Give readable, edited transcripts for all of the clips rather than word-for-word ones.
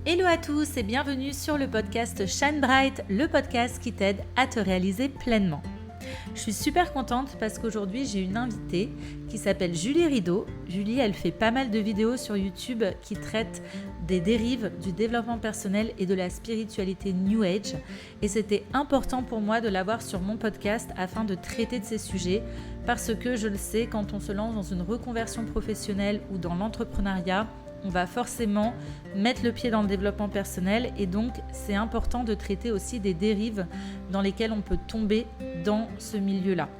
Hello à tous et bienvenue sur le podcast Shine Bright, le podcast qui t'aide à te réaliser pleinement. Je suis super contente parce qu'aujourd'hui j'ai une invitée qui s'appelle Julie Rideau. Julie, elle fait pas mal de vidéos sur YouTube qui traitent des dérives du développement personnel et de la spiritualité New Age. Et c'était important pour moi de l'avoir sur mon podcast afin de traiter de ces sujets parce que je le sais, quand on se lance dans une reconversion professionnelle ou dans l'entrepreneuriat, on va forcément mettre le pied dans le développement personnel et donc c'est important de traiter aussi des dérives dans lesquelles on peut tomber dans ce milieu-là.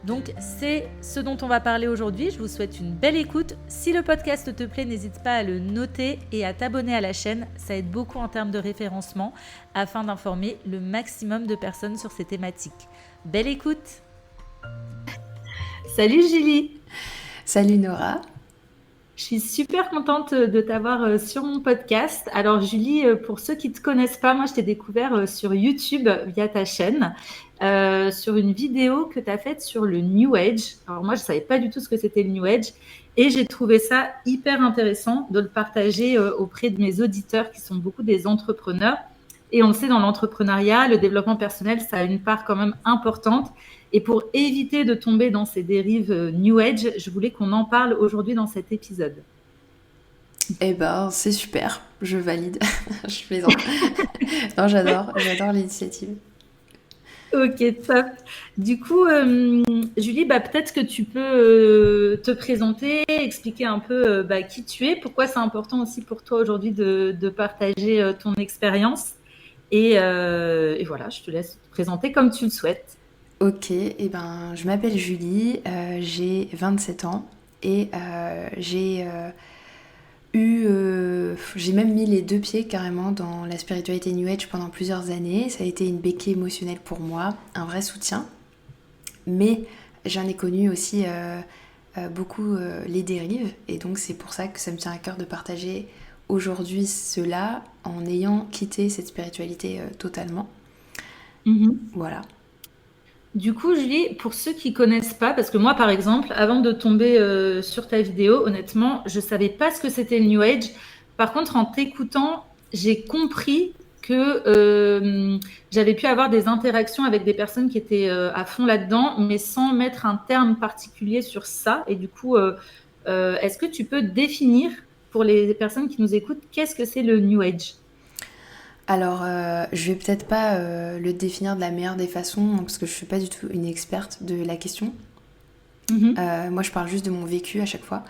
Donc c'est ce dont on va parler aujourd'hui. Je vous souhaite une belle écoute. Si le podcast te plaît, n'hésite pas à le noter et à t'abonner à la chaîne. Ça aide beaucoup en termes de référencement afin d'informer le maximum de personnes sur ces thématiques. Belle écoute! Salut Julie! Salut Nora! Je suis super contente de t'avoir sur mon podcast. Alors Julie, pour ceux qui ne te connaissent pas, moi je t'ai découvert sur YouTube via ta chaîne, sur une vidéo que tu as faite sur le New Age. Alors moi je ne savais pas du tout ce que c'était le New Age et j'ai trouvé ça hyper intéressant de le partager auprès de mes auditeurs qui sont beaucoup des entrepreneurs. Et on le sait, dans l'entrepreneuriat, le développement personnel, ça a une part quand même importante. Et pour éviter de tomber dans ces dérives New Age, je voulais qu'on en parle aujourd'hui dans cet épisode. Eh ben, c'est super, je valide. Je plaisante. Non, j'adore l'initiative. Ok, top. Du coup, Julie, peut-être que tu peux te présenter, expliquer un peu qui tu es, pourquoi c'est important aussi pour toi aujourd'hui de partager ton expérience. Et voilà, je te laisse te présenter comme tu le souhaites. Ok, eh ben, je m'appelle Julie, j'ai 27 ans et j'ai même mis les deux pieds carrément dans la spiritualité New Age pendant plusieurs années. Ça a été une béquille émotionnelle pour moi, un vrai soutien. Mais j'en ai connu aussi beaucoup les dérives et donc c'est pour ça que ça me tient à cœur de partager aujourd'hui cela en ayant quitté cette spiritualité totalement. Voilà. Du coup, Julie, pour ceux qui connaissent pas, parce que moi, par exemple, avant de tomber sur ta vidéo, honnêtement, je savais pas ce que c'était le New Age. Par contre, en t'écoutant, j'ai compris que j'avais pu avoir des interactions avec des personnes qui étaient à fond là-dedans, mais sans mettre un terme particulier sur ça. Et du coup, est-ce que tu peux définir pour les personnes qui nous écoutent, qu'est-ce que c'est le New Age? Alors, je vais peut-être pas le définir de la meilleure des façons parce que je suis pas du tout une experte de la question. Moi, je parle juste de mon vécu à chaque fois.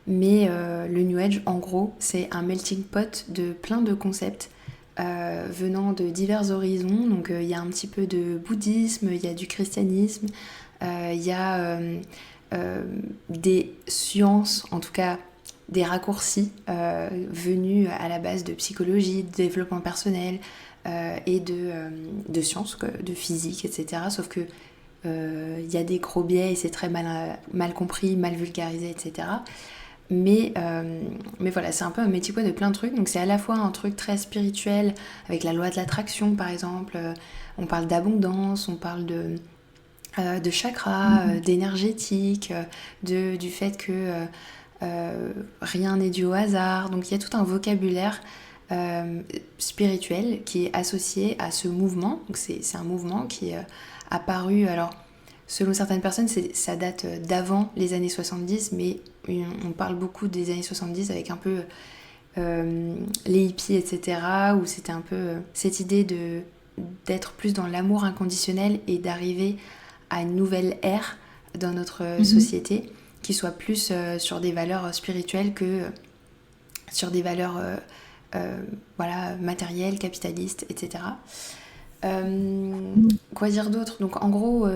Mais le New Age, en gros, c'est un melting pot de plein de concepts venant de divers horizons. Donc, il y a un petit peu de bouddhisme, il y a du christianisme, il y a des sciences, en tout cas des raccourcis venus à la base de psychologie, de développement personnel et de sciences, de physique, etc. Sauf que y a des gros biais et c'est très mal compris, mal vulgarisé, etc. Mais voilà, c'est un peu un melting pot de plein de trucs. Donc c'est à la fois un truc très spirituel, avec la loi de l'attraction par exemple. On parle d'abondance, on parle de chakra, d'énergétique, du fait que rien n'est dû au hasard. Donc il y a tout un vocabulaire spirituel qui est associé à ce mouvement. Donc c'est un mouvement qui est apparu, alors selon certaines personnes ça date d'avant les années 70, mais on parle beaucoup des années 70 avec un peu les hippies, etc., où c'était un peu cette idée d'être plus dans l'amour inconditionnel et d'arriver à une nouvelle ère dans notre société qui soit plus sur des valeurs spirituelles que sur des valeurs voilà, matérielles, capitalistes, etc. Quoi dire d'autre? Donc en gros,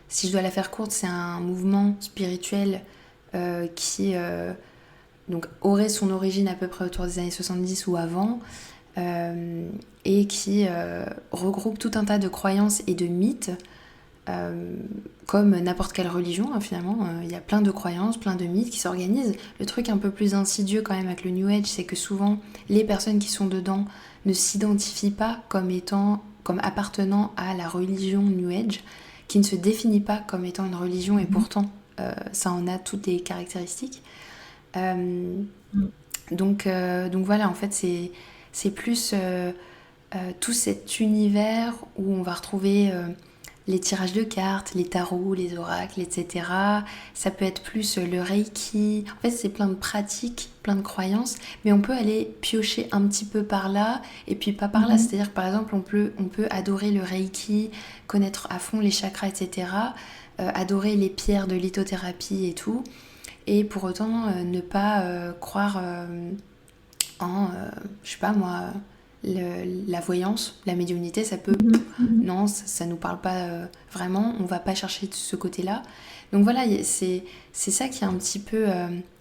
si je dois la faire courte, c'est un mouvement spirituel qui donc aurait son origine à peu près autour des années 70 ou avant, et qui regroupe tout un tas de croyances et de mythes, comme n'importe quelle religion, hein, finalement. Il y a plein de croyances, plein de mythes qui s'organisent. Le truc un peu plus insidieux quand même avec le New Age, c'est que souvent les personnes qui sont dedans ne s'identifient pas comme appartenant à la religion New Age, qui ne se définit pas comme étant une religion, et pourtant ça en a toutes les caractéristiques. Donc voilà, en fait, c'est plus tout cet univers où on va retrouver les tirages de cartes, les tarots, les oracles, etc. Ça peut être plus le reiki. En fait, c'est plein de pratiques, plein de croyances, mais on peut aller piocher un petit peu par là, et puis pas par là. C'est-à-dire que par exemple, on peut adorer le reiki, connaître à fond les chakras, etc. Adorer les pierres de lithothérapie et tout, et pour autant ne pas croire en, je sais pas moi, la voyance, la médiumnité, ça peut... Non, ça nous parle pas vraiment, on va pas chercher de ce côté-là. Donc voilà, c'est ça qui est un petit peu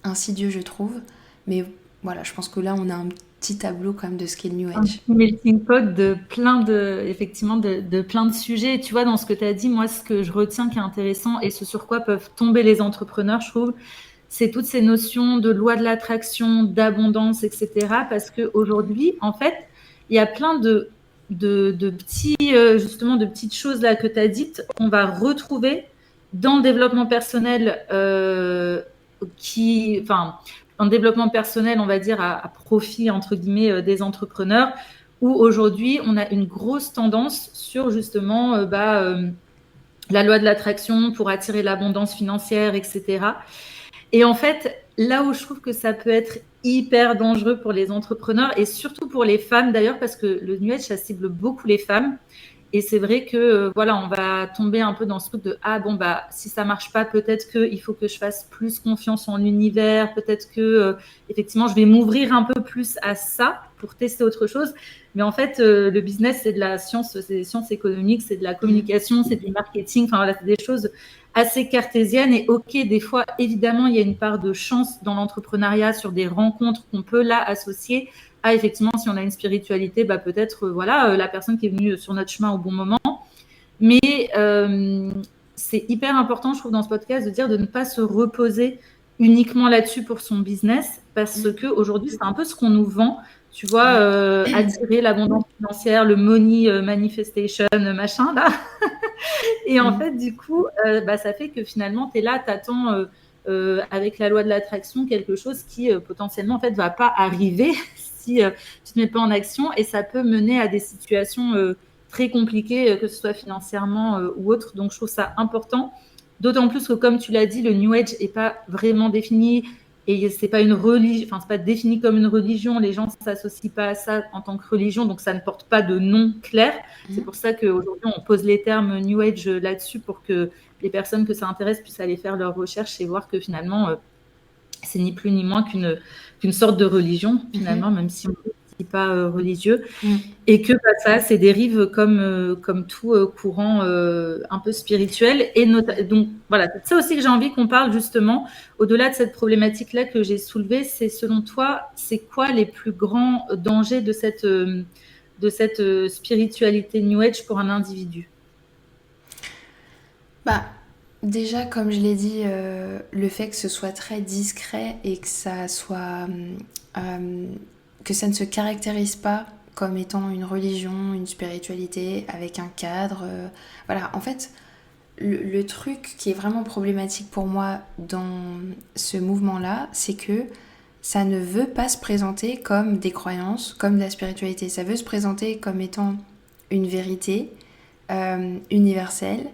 insidieux, je trouve. Mais voilà, je pense que là, on a un petit tableau quand même de ce qu'est le New Un Age. petit melting pot de plein de, effectivement, de plein de sujets. Et tu vois, dans ce que tu as dit, moi, ce que je retiens qui est intéressant et ce sur quoi peuvent tomber les entrepreneurs, je trouve, c'est toutes ces notions de loi de l'attraction, d'abondance, etc. Parce qu'aujourd'hui, en fait, il y a plein de petits, justement, de petites choses là que tu as dites qu'on va retrouver dans le développement personnel enfin, en développement personnel, on va dire, à profit, entre guillemets, des entrepreneurs, où aujourd'hui, on a une grosse tendance sur justement la loi de l'attraction pour attirer l'abondance financière, etc. Et en fait, là où je trouve que ça peut être hyper dangereux pour les entrepreneurs et surtout pour les femmes d'ailleurs, parce que le New Age, ça cible beaucoup les femmes. Et c'est vrai que voilà, on va tomber un peu dans ce truc de ah bon bah si ça marche pas, peut-être que il faut que je fasse plus confiance en l'univers, peut-être que effectivement je vais m'ouvrir un peu plus à ça pour tester autre chose. Mais en fait, le business c'est de la science, c'est des sciences économiques, c'est de la communication, c'est du marketing. Enfin voilà, c'est des choses assez cartésiennes. Et ok, des fois évidemment il y a une part de chance dans l'entrepreneuriat sur des rencontres qu'on peut là associer. Ah, effectivement, si on a une spiritualité, bah, peut-être voilà, la personne qui est venue sur notre chemin au bon moment. Mais c'est hyper important, je trouve, dans ce podcast, de dire de ne pas se reposer uniquement là-dessus pour son business, parce qu'aujourd'hui, c'est un peu ce qu'on nous vend. Tu vois, attirer l'abondance financière, le money manifestation, machin, là. Et en fait, du coup, ça fait que finalement, tu es là, tu attends avec la loi de l'attraction quelque chose qui potentiellement, en fait, va pas arriver si tu ne te mets pas en action, et ça peut mener à des situations très compliquées, que ce soit financièrement ou autre. Donc, je trouve ça important. D'autant plus que, comme tu l'as dit, le New Age n'est pas vraiment défini et c'est pas une religion, enfin, c'est pas défini comme une religion. Les gens ne s'associent pas à ça en tant que religion, donc ça ne porte pas de nom clair. C'est pour ça qu'aujourd'hui, on pose les termes New Age là-dessus pour que les personnes que ça intéresse puissent aller faire leurs recherches et voir que finalement, c'est ni plus ni moins qu'une sorte de religion, finalement, même si on n'est pas religieux. Et que ça, c'est dérive comme tout courant un peu spirituel. Et donc, voilà, c'est ça aussi que j'ai envie qu'on parle, justement, au-delà de cette problématique-là que j'ai soulevée. C'est, selon toi, c'est quoi les plus grands dangers de cette spiritualité New Age pour un individu? Déjà, comme je l'ai dit, le fait que ce soit très discret et que ça soit... que ça ne se caractérise pas comme étant une religion, une spiritualité avec un cadre. Voilà, en fait, le truc qui est vraiment problématique pour moi dans ce mouvement-là, c'est que ça ne veut pas se présenter comme des croyances, comme de la spiritualité. Ça veut se présenter comme étant une vérité universelle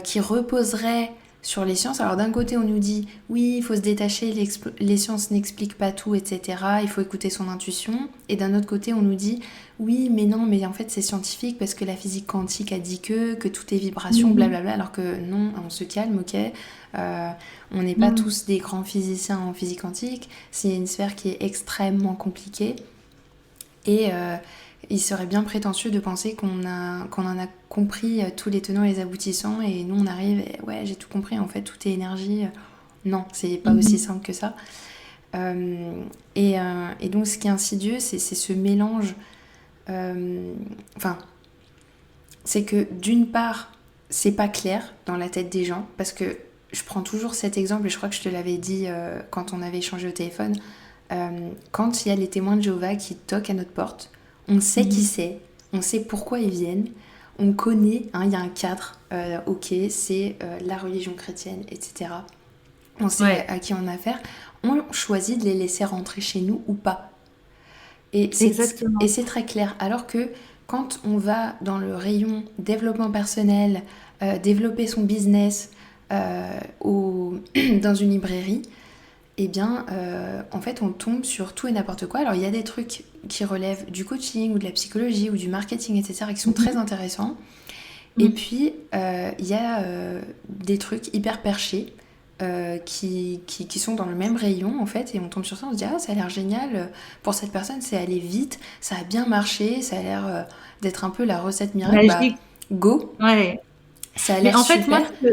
qui reposerait sur les sciences. Alors d'un côté on nous dit oui, il faut se détacher, les sciences n'expliquent pas tout, etc. Il faut écouter son intuition. Et d'un autre côté on nous dit oui, mais non, mais en fait c'est scientifique parce que la physique quantique a dit que tout est vibration, blablabla. Alors que non, on se calme, ok. On n'est pas tous des grands physiciens en physique quantique. C'est une sphère qui est extrêmement compliquée. Et il serait bien prétentieux de penser qu'on en a compris tous les tenants et les aboutissants, et nous on arrive et ouais, j'ai tout compris, en fait tout est énergie. Non, c'est pas aussi simple que ça. Et donc ce qui est insidieux, c'est ce mélange. C'est que d'une part, c'est pas clair dans la tête des gens, parce que je prends toujours cet exemple, et je crois que je te l'avais dit quand on avait échangé au téléphone. Quand il y a les témoins de Jéhovah qui toquent à notre porte, on sait qui c'est, on sait pourquoi ils viennent, on connaît, il y a un cadre, ok, c'est la religion chrétienne, etc. On sait à qui on a affaire. On choisit de les laisser rentrer chez nous ou pas. Exactement. Et c'est très clair. Alors que quand on va dans le rayon développement personnel, développer son business dans une librairie, eh bien, en fait, on tombe sur tout et n'importe quoi. Alors, il y a des trucs qui relèvent du coaching ou de la psychologie ou du marketing, etc., qui sont très Mhm. intéressants. Et Mhm. puis, il y a des trucs hyper perchés qui sont dans le même rayon, en fait, et on tombe sur ça, on se dit, ah, ça a l'air génial, pour cette personne, c'est allé vite, ça a bien marché, ça a l'air d'être un peu la recette miracle, bah, Magique. go, Ouais. ça a Mais l'air en fait, moi, super,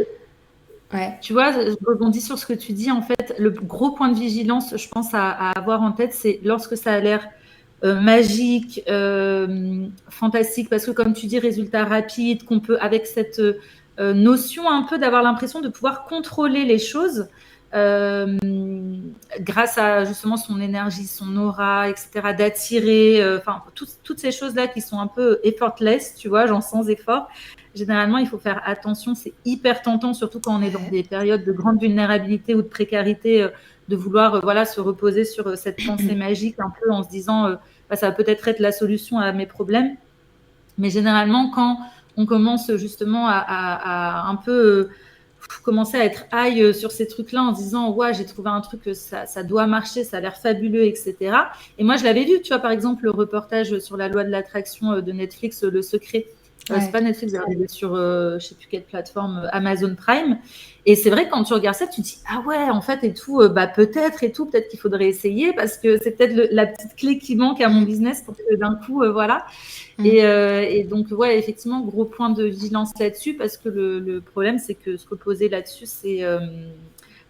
ouais. tu vois, je rebondis sur ce que tu dis. En fait, le gros point de vigilance, je pense, à avoir en tête, c'est lorsque ça a l'air magique, fantastique, parce que comme tu dis, résultat rapide, qu'on peut, avec cette notion un peu d'avoir l'impression de pouvoir contrôler les choses euh, grâce à justement son énergie, son aura, etc., d'attirer, enfin, toutes ces choses-là qui sont un peu effortless, tu vois, genre sans effort. Généralement, il faut faire attention, c'est hyper tentant, surtout quand on est dans Ouais. des périodes de grande vulnérabilité ou de précarité, de vouloir voilà, se reposer sur cette pensée magique un peu en se disant bah, ça va peut-être être la solution à mes problèmes. Mais généralement, quand on commence justement à un peu commencer à être high sur ces trucs-là en se disant ouais, j'ai trouvé un truc que ça doit marcher, ça a l'air fabuleux, etc. Et moi, je l'avais vu, tu vois, par exemple, le reportage sur la loi de l'attraction de Netflix, Le Secret. C'est Ouais. pas Netflix, il est sur je sais plus quelle plateforme, Amazon Prime. Et c'est vrai que quand tu regardes ça, tu te dis ah ouais, en fait et tout, bah peut-être et tout, peut-être qu'il faudrait essayer parce que c'est peut-être la petite clé qui manque à mon Mm, business pour que d'un coup, voilà. mm. Et donc, ouais, effectivement, gros point de vigilance là-dessus, parce que le problème, c'est que se reposer là-dessus,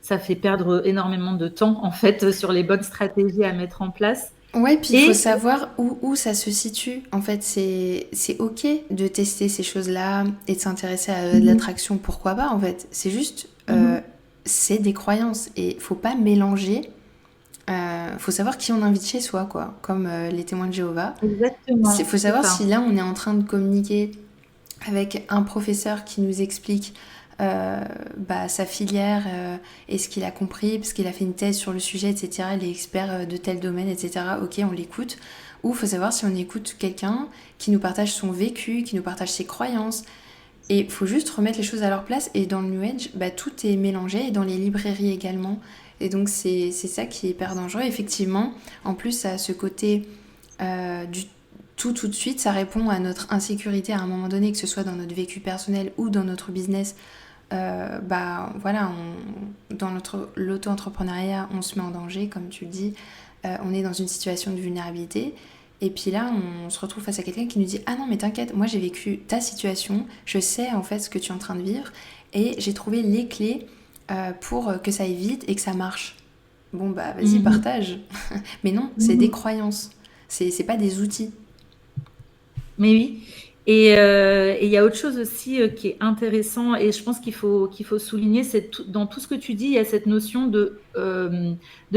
ça fait perdre énormément de temps, en fait, sur les bonnes stratégies à mettre en place. Ouais, puis il faut Et savoir où ça se situe. En fait, c'est ok de tester ces choses-là et de s'intéresser à de Mhm, l'attraction, pourquoi pas, en fait. C'est juste, mhm, c'est des croyances et faut pas mélanger. Faut savoir qui on invite chez soi, quoi, comme les témoins de Jéhovah. Il exactement, faut c'est savoir ça. si là on est en train de communiquer avec un professeur qui nous explique bah, sa filière et ce qu'il a compris, parce qu'il a fait une thèse sur le sujet, etc. Il est expert de tel domaine, etc. Ok, on l'écoute. Ou il faut savoir si on écoute quelqu'un qui nous partage son vécu, qui nous partage ses croyances. Et il faut juste remettre les choses à leur place. Et dans le New Age, bah, tout est mélangé, et dans les librairies également. Et donc c'est ça qui est hyper dangereux. Effectivement, en plus, ça a ce côté du tout de suite, ça répond à notre insécurité à un moment donné, que ce soit dans notre vécu personnel ou dans notre business. Bah voilà, dans l'auto-entrepreneuriat, on se met en danger, comme tu le dis. On est dans une situation de vulnérabilité. Et puis là, on se retrouve face à quelqu'un qui nous dit ah non, mais t'inquiète, moi j'ai vécu ta situation, je sais en fait ce que tu es en train de vivre et j'ai trouvé les clés pour que ça aille vite et que ça marche. Bon, bah vas-y, Mhm, partage. Mais non, c'est des mhm. croyances, c'est pas des outils. Mais oui. Et il y a autre chose aussi qui est intéressant et je pense qu'il faut souligner, c'est dans tout ce que tu dis, il y a cette notion de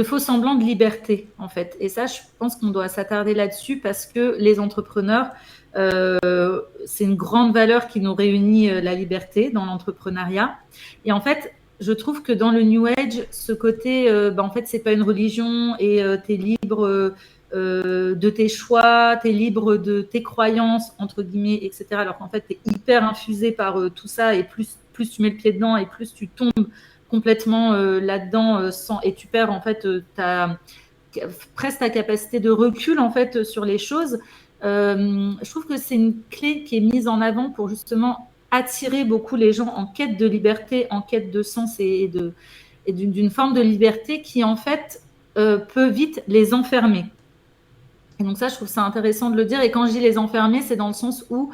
faux semblant de liberté, en fait. Et ça, je pense qu'on doit s'attarder là-dessus parce que les entrepreneurs, c'est une grande valeur qui nous réunit, la liberté dans l'entrepreneuriat. Et en fait, je trouve que dans le New Age, ce côté, bah, en fait, c'est pas une religion et tu es libre. De tes choix, tu es libre de tes croyances, entre guillemets, etc. Alors qu'en fait, tu es hyper infusé par tout ça et plus tu mets le pied dedans et plus tu tombes complètement là-dedans et tu perds en fait presque ta capacité de recul en fait sur les choses. Je trouve que c'est une clé qui est mise en avant pour justement attirer beaucoup les gens en quête de liberté, en quête de sens et d'une forme de liberté qui en fait peut vite les enfermer. Et donc ça, je trouve ça intéressant de le dire. Et quand je dis les enfermer, c'est dans le sens où,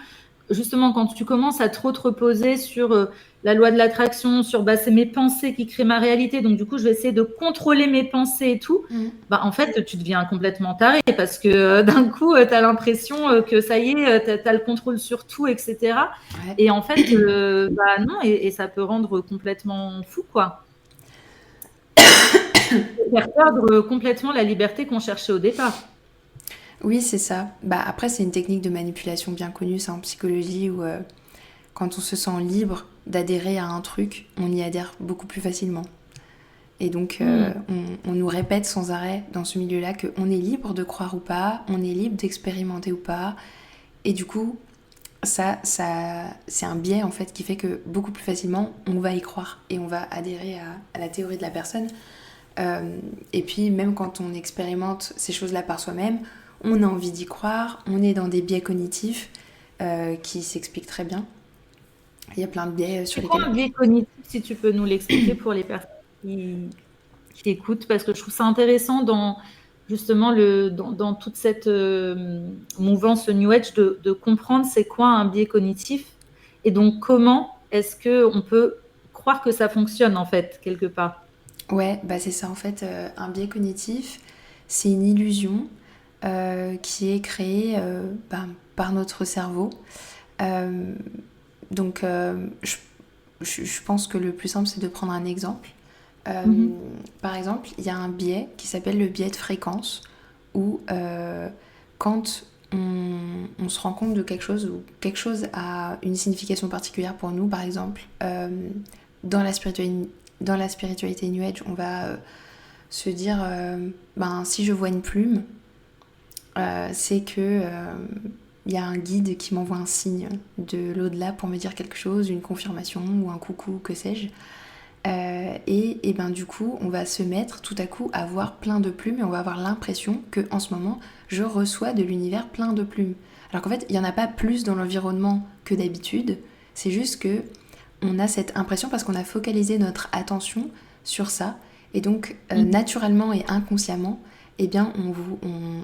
justement, quand tu commences à trop te reposer sur la loi de l'attraction, sur bah, c'est mes pensées qui créent ma réalité, donc du coup, je vais essayer de contrôler mes pensées et tout, Mm. bah, en fait, tu deviens complètement taré parce que d'un coup, tu as l'impression que ça y est, tu as le contrôle sur tout, etc. Ouais. Et en fait, bah non, et ça peut rendre complètement fou, quoi. Faire perdre complètement la liberté qu'on cherchait au départ. Oui, c'est ça. Bah, après, c'est une technique de manipulation bien connue, ça, en psychologie, où quand on se sent libre d'adhérer à un truc, on y adhère beaucoup plus facilement. Et donc, on nous répète sans arrêt dans ce milieu-là qu'on est libre de croire ou pas, on est libre d'expérimenter ou pas. Et du coup, ça c'est un biais en fait qui fait que beaucoup plus facilement, on va y croire et on va adhérer à la théorie de la personne. Et puis, même quand on expérimente ces choses-là par soi-même, on a envie d'y croire, on est dans des biais cognitifs qui s'expliquent très bien. Il y a plein de biais sur C'est quoi lesquels... un biais cognitif, si tu peux nous l'expliquer pour les personnes qui écoutent, parce que je trouve ça intéressant dans justement dans toute cette mouvance New Age de comprendre c'est quoi un biais cognitif et donc comment est-ce qu'on peut croire que ça fonctionne en fait, quelque part. Ouais, bah c'est ça en fait. Un biais cognitif, c'est une illusion qui est créée par notre cerveau. Euh, donc, je pense que le plus simple, c'est de prendre un exemple. Euh, Par exemple, il y a un biais qui s'appelle le biais de fréquence, où quand on se rend compte de quelque chose, ou quelque chose a une signification particulière pour nous, par exemple, dans la spiritualité New Age, on va se dire, si je vois une plume, c'est que y a un guide qui m'envoie un signe de l'au-delà pour me dire quelque chose, une confirmation ou un coucou, que sais-je. Et ben du coup, on va se mettre tout à coup à voir plein de plumes et on va avoir l'impression que en ce moment, je reçois de l'univers plein de plumes. Alors qu'en fait, il n'y en a pas plus dans l'environnement que d'habitude. C'est juste que on a cette impression parce qu'on a focalisé notre attention sur ça. Et donc, naturellement et inconsciemment, eh bien,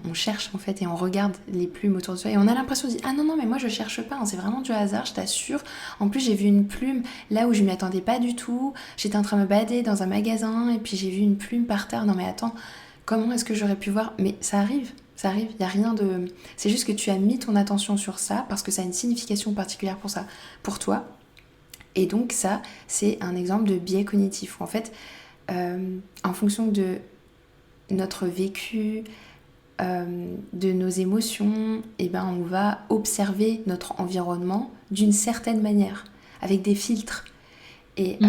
on cherche en fait et on regarde les plumes autour de soi et on a l'impression de dire ah non mais moi je cherche pas, hein, c'est vraiment du hasard, je t'assure. En plus j'ai vu une plume là où je m'y attendais pas du tout. J'étais en train de me balader dans un magasin et puis j'ai vu une plume par terre. Non mais attends, comment est-ce que j'aurais pu voir? Mais ça arrive. Il y a rien de. C'est juste que tu as mis ton attention sur ça parce que ça a une signification particulière pour ça, pour toi. Et donc ça, c'est un exemple de biais cognitif où en fait, en fonction de notre vécu, de nos émotions, et ben on va observer notre environnement d'une certaine manière, avec des filtres. Et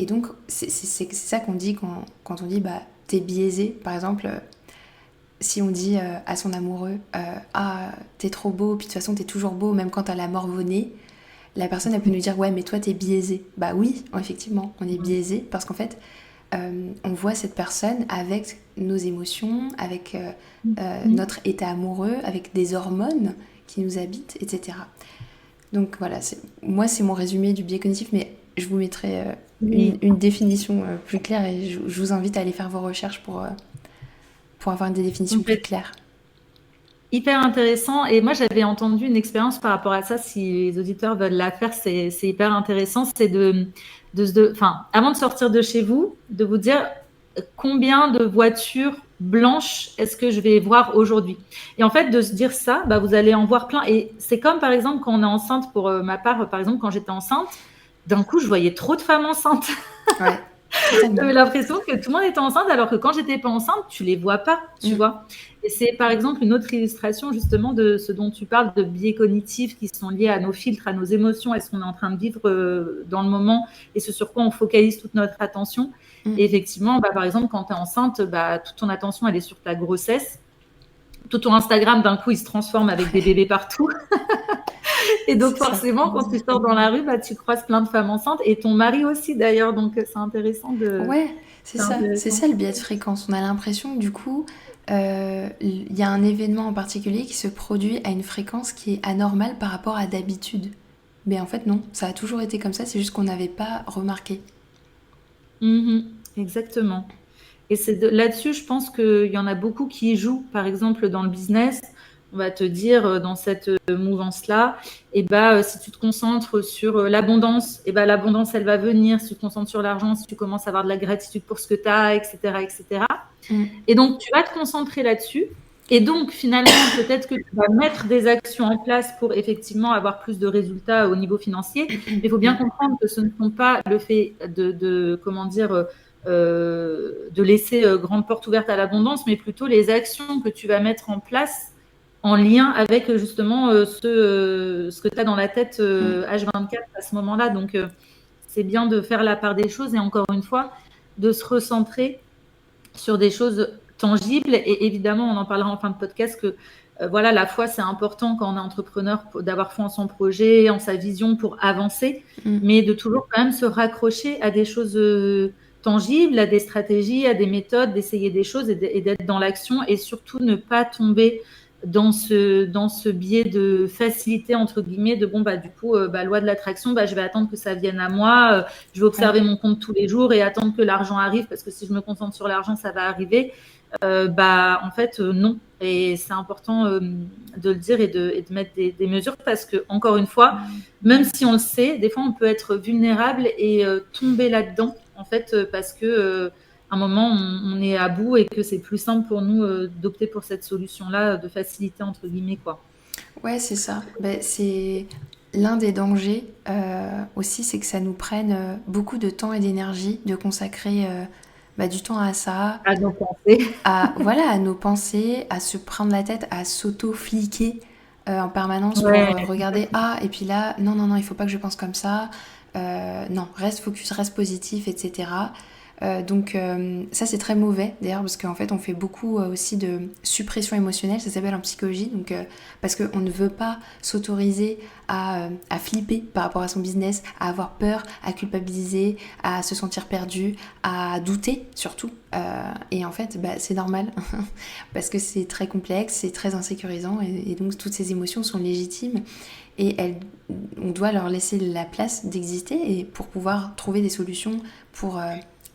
donc c'est ça qu'on dit quand on dit t'es biaisé. Par exemple, si on dit à son amoureux ah t'es trop beau, puis de toute façon t'es toujours beau même quand t'as la morve au nez, la personne elle peut nous dire ouais mais toi t'es biaisé. Bah oui, effectivement on est biaisé parce qu'en fait on voit cette personne avec nos émotions, avec notre état amoureux, avec des hormones qui nous habitent, etc. Donc voilà, moi c'est mon résumé du biais cognitif, mais je vous mettrai une définition plus claire et je vous invite à aller faire vos recherches pour avoir des définitions plus claires. Hyper intéressant. Et moi, j'avais entendu une expérience par rapport à ça. Si les auditeurs veulent la faire, c'est hyper intéressant. C'est avant de sortir de chez vous, de vous dire combien de voitures blanches est-ce que je vais voir aujourd'hui. Et en fait, de se dire ça, vous allez en voir plein. Et c'est comme, par exemple, quand on est enceinte, pour ma part, par exemple, quand j'étais enceinte, d'un coup, je voyais trop de femmes enceintes. Ouais. J'avais l'impression que tout le monde était enceinte, alors que quand j'étais pas enceinte, tu les vois pas, tu vois. Et c'est par exemple une autre illustration justement de ce dont tu parles, de biais cognitifs qui sont liés à nos filtres, à nos émotions, à ce qu'on est en train de vivre dans le moment et ce sur quoi on focalise toute notre attention. Et effectivement, par exemple, quand tu es enceinte, toute ton attention, elle est sur ta grossesse. Tout ton Instagram, d'un coup, il se transforme avec des bébés partout. Et donc, forcément, quand tu sors dans la rue, tu croises plein de femmes enceintes et ton mari aussi, d'ailleurs. Donc, c'est intéressant de... Ouais, c'est ça. C'est ça le biais de fréquence. On a l'impression que du coup, il y a un événement en particulier qui se produit à une fréquence qui est anormale par rapport à d'habitude. Mais en fait, non. Ça a toujours été comme ça. C'est juste qu'on n'avait pas remarqué. Exactement. Et c'est là-dessus, je pense qu'il y en a beaucoup qui y jouent. Par exemple, dans le business, on va te dire dans cette mouvance-là, si tu te concentres sur l'abondance, l'abondance, elle va venir. Si tu te concentres sur l'argent, si tu commences à avoir de la gratitude pour ce que tu as, etc., etc. Et donc, tu vas te concentrer là-dessus. Et donc, finalement, peut-être que tu vas mettre des actions en place pour effectivement avoir plus de résultats au niveau financier. Mais il faut bien comprendre que ce ne sont pas le fait de laisser grande porte ouverte à l'abondance, mais plutôt les actions que tu vas mettre en place en lien avec justement ce que tu as dans la tête H24 à ce moment-là. Donc, c'est bien de faire la part des choses. Et encore une fois, de se recentrer sur des choses tangibles. Et évidemment, on en parlera en fin de podcast que voilà, la foi, c'est important quand on est entrepreneur d'avoir foi en son projet, en sa vision pour avancer, mais de toujours quand même se raccrocher à des choses tangibles, à des stratégies, à des méthodes, d'essayer des choses et d'être dans l'action et surtout ne pas tomber dans ce biais de facilité entre guillemets de bon bah du coup loi de l'attraction, je vais attendre que ça vienne à moi, je vais observer mon compte tous les jours et attendre que l'argent arrive parce que si je me concentre sur l'argent ça va arriver. En fait non, et c'est important de le dire et de mettre des mesures parce que encore une fois, même si on le sait, des fois on peut être vulnérable et tomber là-dedans en fait parce que un moment on est à bout et que c'est plus simple pour nous d'opter pour cette solution-là de facilité entre guillemets quoi. Ouais, c'est ça. C'est l'un des dangers aussi, c'est que ça nous prenne beaucoup de temps et d'énergie de consacrer du temps à ça, À nos pensées. à nos pensées, à se prendre la tête, à s'auto-fliquer en permanence pour Ouais. regarder et puis là, non, non, non, il faut pas que je pense comme ça. Non, reste focus, reste positif, etc. Ça c'est très mauvais d'ailleurs parce qu'en fait on fait beaucoup aussi de suppression émotionnelle, ça s'appelle en psychologie, parce qu'on ne veut pas s'autoriser à flipper par rapport à son business, à avoir peur, à culpabiliser, à se sentir perdu, à douter surtout. Et en fait c'est normal parce que c'est très complexe, c'est très insécurisant et donc toutes ces émotions sont légitimes et on doit leur laisser la place d'exister et pour pouvoir trouver des solutions pour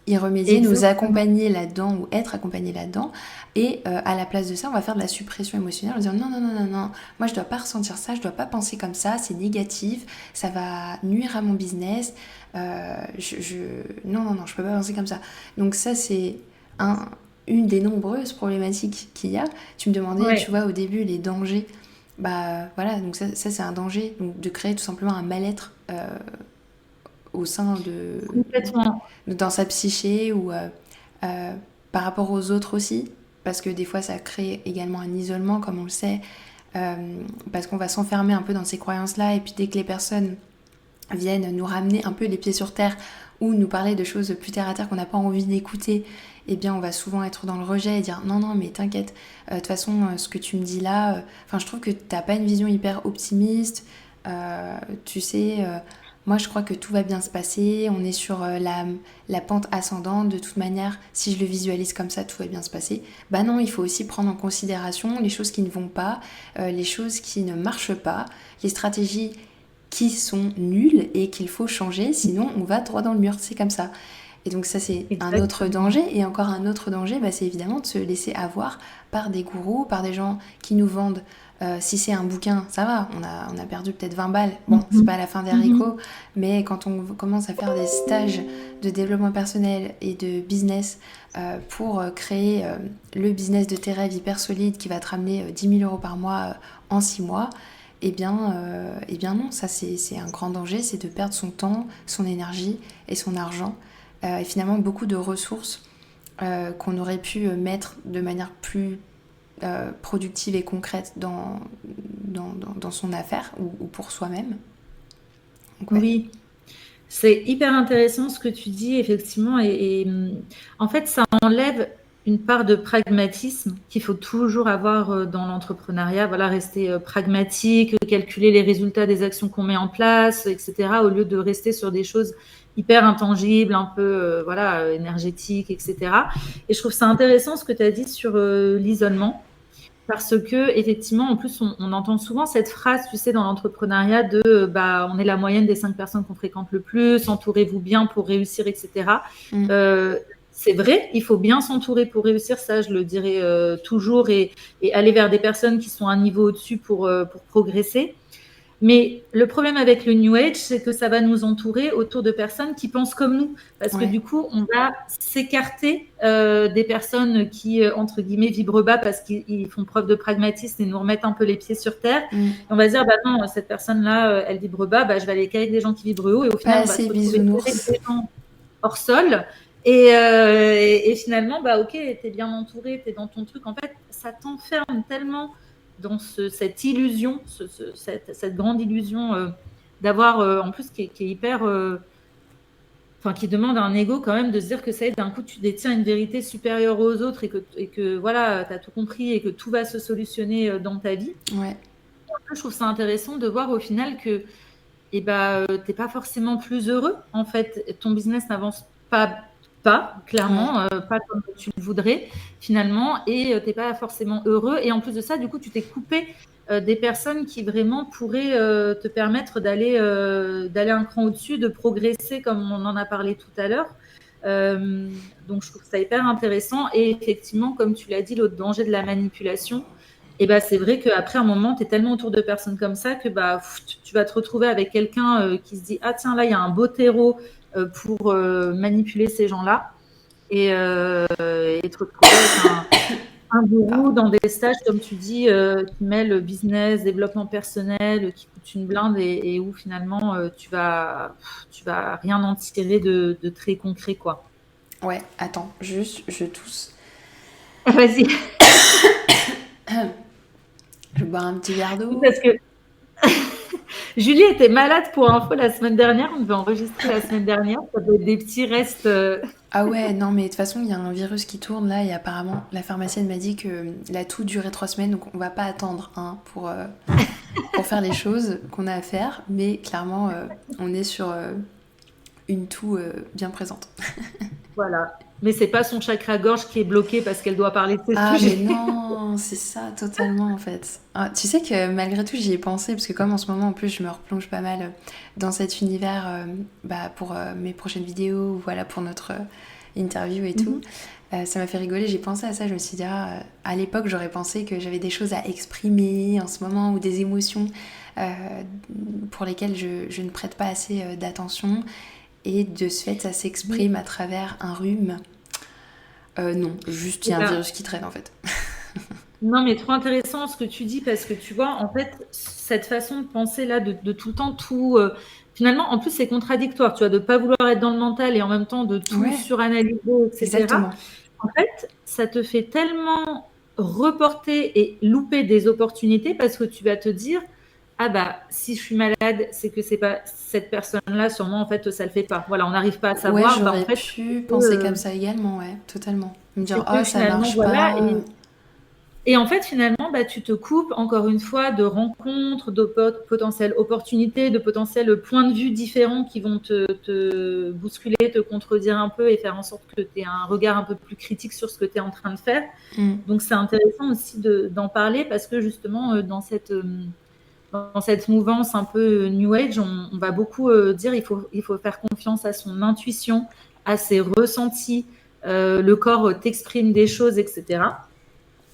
y remédier, nous accompagner là-dedans ou être accompagné là-dedans. Et à la place de ça, on va faire de la suppression émotionnelle en disant non, non, non, non, non, moi je dois pas ressentir ça, je dois pas penser comme ça, c'est négatif, ça va nuire à mon business, non, non, non, je peux pas penser comme ça. Donc ça, c'est une des nombreuses problématiques qu'il y a. Tu me demandais, tu vois, au début, les dangers. Voilà, donc ça c'est un danger, donc de créer tout simplement un mal-être au sein dans sa psyché ou par rapport aux autres aussi, parce que des fois ça crée également un isolement comme on le sait, parce qu'on va s'enfermer un peu dans ces croyances-là et puis dès que les personnes viennent nous ramener un peu les pieds sur terre ou nous parler de choses plus terre à terre qu'on n'a pas envie d'écouter, eh bien on va souvent être dans le rejet et dire non non mais t'inquiète, de toute façon ce que tu me dis là, je trouve que t'as pas une vision hyper optimiste, tu sais, moi je crois que tout va bien se passer, on est sur la pente ascendante, de toute manière si je le visualise comme ça tout va bien se passer. Bah non, il faut aussi prendre en considération les choses qui ne vont pas, les choses qui ne marchent pas, les stratégies qui sont nulles et qu'il faut changer, sinon on va droit dans le mur, c'est comme ça. Et donc ça c'est un autre danger, et encore un autre danger, c'est évidemment de se laisser avoir par des gourous, par des gens qui nous vendent, si c'est un bouquin, ça va, on a perdu peut-être 20 balles, bon c'est pas la fin des haricots, mais quand on commence à faire des stages de développement personnel et de business pour créer le business de tes rêves hyper solide qui va te ramener 10 000 euros par mois en 6 mois, eh bien non, ça c'est un grand danger, c'est de perdre son temps, son énergie et son argent, et finalement beaucoup de ressources qu'on aurait pu mettre de manière plus productive et concrète dans son affaire ou pour soi-même. Donc, ouais. Oui, c'est hyper intéressant ce que tu dis, effectivement, et en fait ça enlève une part de pragmatisme qu'il faut toujours avoir dans l'entrepreneuriat, voilà, rester pragmatique, calculer les résultats des actions qu'on met en place, etc., au lieu de rester sur des choses hyper intangibles, un peu énergétiques, etc. Et je trouve ça intéressant ce que tu as dit sur l'isolement, parce que effectivement, en plus, on entend souvent cette phrase, tu sais, dans l'entrepreneuriat de on est la moyenne des 5 personnes qu'on fréquente le plus, entourez-vous bien pour réussir, etc. C'est vrai, il faut bien s'entourer pour réussir, ça je le dirais toujours, et aller vers des personnes qui sont à un niveau au-dessus pour progresser. Mais le problème avec le New Age, c'est que ça va nous entourer autour de personnes qui pensent comme nous. Parce que du coup, on va s'écarter des personnes qui, entre guillemets, vibrent bas parce qu'ils font preuve de pragmatisme et nous remettent un peu les pieds sur terre. Et on va se dire, non, cette personne-là, elle vibre bas, je vais aller qu'avec des gens qui vibrent haut. Et au final, on va se retrouver avec des gens hors sol. Et finalement, ok, t'es bien entouré, t'es dans ton truc. En fait, ça t'enferme tellement dans cette illusion, cette grande illusion d'avoir, en plus, qui est hyper enfin, qui demande un ego quand même de se dire que ça y est, d'un coup, tu détiens une vérité supérieure aux autres et que voilà, tu as tout compris et que tout va se solutionner dans ta vie. Ouais. Je trouve ça intéressant de voir au final que t'es pas forcément plus heureux. En fait, ton business n'avance pas Ouais. clairement, pas comme tu le voudrais finalement, et t'es pas forcément heureux. Et en plus de ça, du coup, tu t'es coupé des personnes qui vraiment pourraient te permettre d'aller un cran au-dessus, de progresser comme on en a parlé tout à l'heure. Donc, je trouve ça hyper intéressant. Et effectivement, comme tu l'as dit, l'autre danger de la manipulation, et bah, c'est vrai qu'après un moment, tu es tellement autour de personnes comme ça que tu vas te retrouver avec quelqu'un qui se dit ah tiens, là, il y a un beau terreau pour manipuler ces gens-là et te retrouver avec un gourou Pardon. dans des stages, comme tu dis, qui mêle business, développement personnel, qui coûte une blinde et où finalement tu vas rien en tirer de très concret, quoi. Ouais, attends, juste, je tousse. Vas-y. Je bois un petit verre d'eau. Parce que Julie était malade pour info la semaine dernière. On devait enregistrer la semaine dernière. Ça doit être des petits restes. Ah ouais, non, mais de toute façon, il y a un virus qui tourne là et apparemment, la pharmacienne m'a dit que la toux durait 3 semaines, donc on va pas attendre hein, pour faire les choses qu'on a à faire, mais clairement, on est sur une toux bien présente. Voilà. Mais c'est pas son chakra-gorge qui est bloqué parce qu'elle doit parler de ces Ah, mais sujets. non, c'est ça, totalement en fait. Ah, tu sais que malgré tout, j'y ai pensé, parce que comme en ce moment, en plus, je me replonge pas mal dans cet univers pour mes prochaines vidéos, ou voilà, pour notre interview et tout. Mhm. Ça m'a fait rigoler, j'ai pensé à ça, je me suis dit, à l'époque, j'aurais pensé que j'avais des choses à exprimer en ce moment, ou des émotions euh, pour lesquelles je ne prête pas assez d'attention, et de ce fait, ça s'exprime à travers un rhume. Non, juste il y Et a un ben, virus qui traîne en fait. non, mais trop intéressant ce que tu dis parce que tu vois, en fait, cette façon de penser là, de tout le temps tout. Finalement, en plus, c'est contradictoire, tu vois, de pas vouloir être dans le mental et en même temps de tout Ouais, suranalyser, etc. exactement. En fait, ça te fait tellement reporter et louper des opportunités parce que tu vas te dire, ah bah, si je suis malade, c'est que c'est pas cette personne-là, sûrement, en fait, ça le fait pas. Voilà, on n'arrive pas à Ouais, savoir. Bah, en j'aurais fait, pu penser comme ça également, ouais, totalement. Me dire, c'est oh, que ça finalement, marche voilà. pas. Et en fait, finalement, bah, tu te coupes encore une fois de rencontres, de potentielles opportunités, de potentiels points de vue différents qui vont te bousculer, te contredire un peu et faire en sorte que tu aies un regard un peu plus critique sur ce que tu es en train de faire. Mm. Donc, c'est intéressant aussi d'en parler parce que justement, dans cette mouvance un peu New Age, on va beaucoup dire il faut faire confiance à son intuition, à ses ressentis. Le corps t'exprime des choses, etc.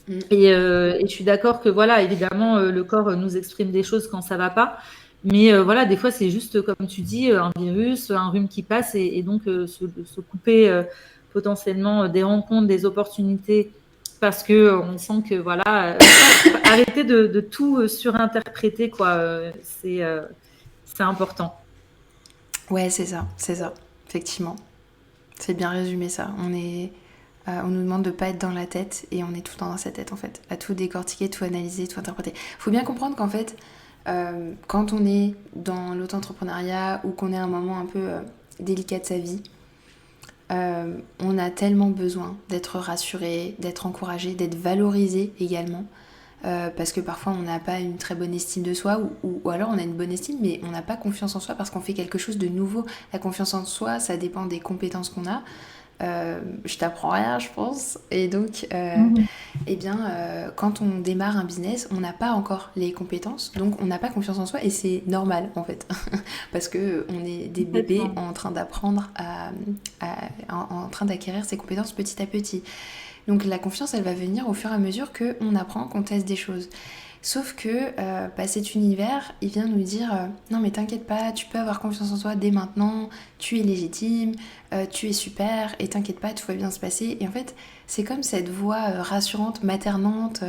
Mm. Et je suis d'accord que voilà, évidemment, le corps nous exprime des choses quand ça va pas. Mais voilà, des fois, c'est juste, comme tu dis, un virus, un rhume qui passe et donc se couper potentiellement des rencontres, des opportunités parce que on sent que voilà, arrêter de tout surinterpréter, quoi. C'est important. Ouais, c'est ça, effectivement. C'est bien résumé ça. On nous demande de pas être dans la tête et on est tout le temps dans sa tête en fait, à tout décortiquer, tout analyser, tout interpréter. Faut bien comprendre qu'en fait, quand on est dans l'auto-entrepreneuriat ou qu'on est à un moment un peu délicat de sa vie, on a tellement besoin d'être rassuré, d'être encouragé, d'être valorisé également. Parce que parfois on n'a pas une très bonne estime de soi ou alors on a une bonne estime mais on n'a pas confiance en soi parce qu'on fait quelque chose de nouveau. La confiance en soi, ça dépend des compétences qu'on a. Je t'apprends rien, je pense. Et donc, Mhm. eh bien, quand on démarre un business, on n'a pas encore les compétences, donc on n'a pas confiance en soi et c'est normal en fait, parce que on est des bébés Complètement. en train d'apprendre en train d'acquérir ces compétences petit à petit. Donc la confiance, elle va venir au fur et à mesure qu'on apprend, qu'on teste des choses. Sauf que cet univers, il vient nous dire non mais t'inquiète pas, tu peux avoir confiance en toi dès maintenant, tu es légitime, tu es super et t'inquiète pas, tout va bien se passer. Et en fait, c'est comme cette voix rassurante, maternante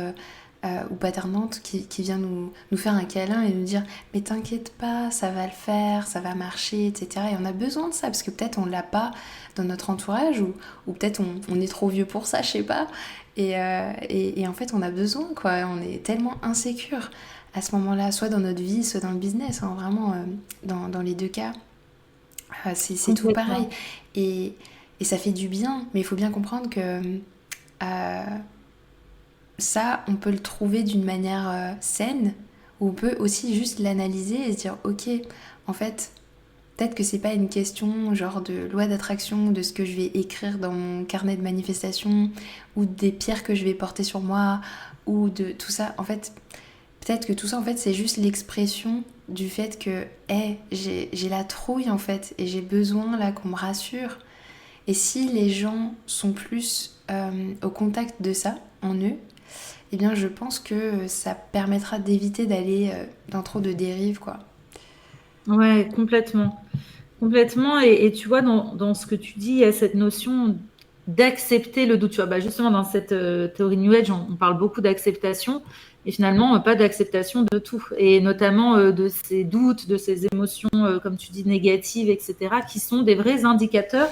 ou paternante qui vient nous faire un câlin et nous dire mais t'inquiète pas, ça va le faire, ça va marcher, etc. Et on a besoin de ça parce que peut-être on l'a pas dans notre entourage ou peut-être on est trop vieux pour ça, je sais pas. Et en fait, on a besoin, quoi. On est tellement insécure à ce moment-là, soit dans notre vie, soit dans le business, hein, vraiment, dans les deux cas. C'est tout pareil. Complètement. Et, et ça fait du bien, mais il faut bien comprendre que euh, ça, on peut le trouver d'une manière saine, ou on peut aussi juste l'analyser et se dire, ok, en fait, peut-être que c'est pas une question genre de loi d'attraction, de ce que je vais écrire dans mon carnet de manifestation, ou des pierres que je vais porter sur moi, ou de tout ça. En fait, peut-être que tout ça, en fait, c'est juste l'expression du fait que, hey, j'ai la trouille, en fait, et j'ai besoin, là, qu'on me rassure. Et si les gens sont plus au contact de ça, en eux, eh bien, je pense que ça permettra d'éviter d'aller dans trop de dérives, quoi. Ouais, complètement. Complètement. Et tu vois, dans ce que tu dis, il y a cette notion d'accepter le doute. Tu vois, bah justement, dans cette théorie New Age, on parle beaucoup d'acceptation, et finalement, pas d'acceptation de tout. Et notamment de ces doutes, de ces émotions, comme tu dis, négatives, etc., qui sont des vrais indicateurs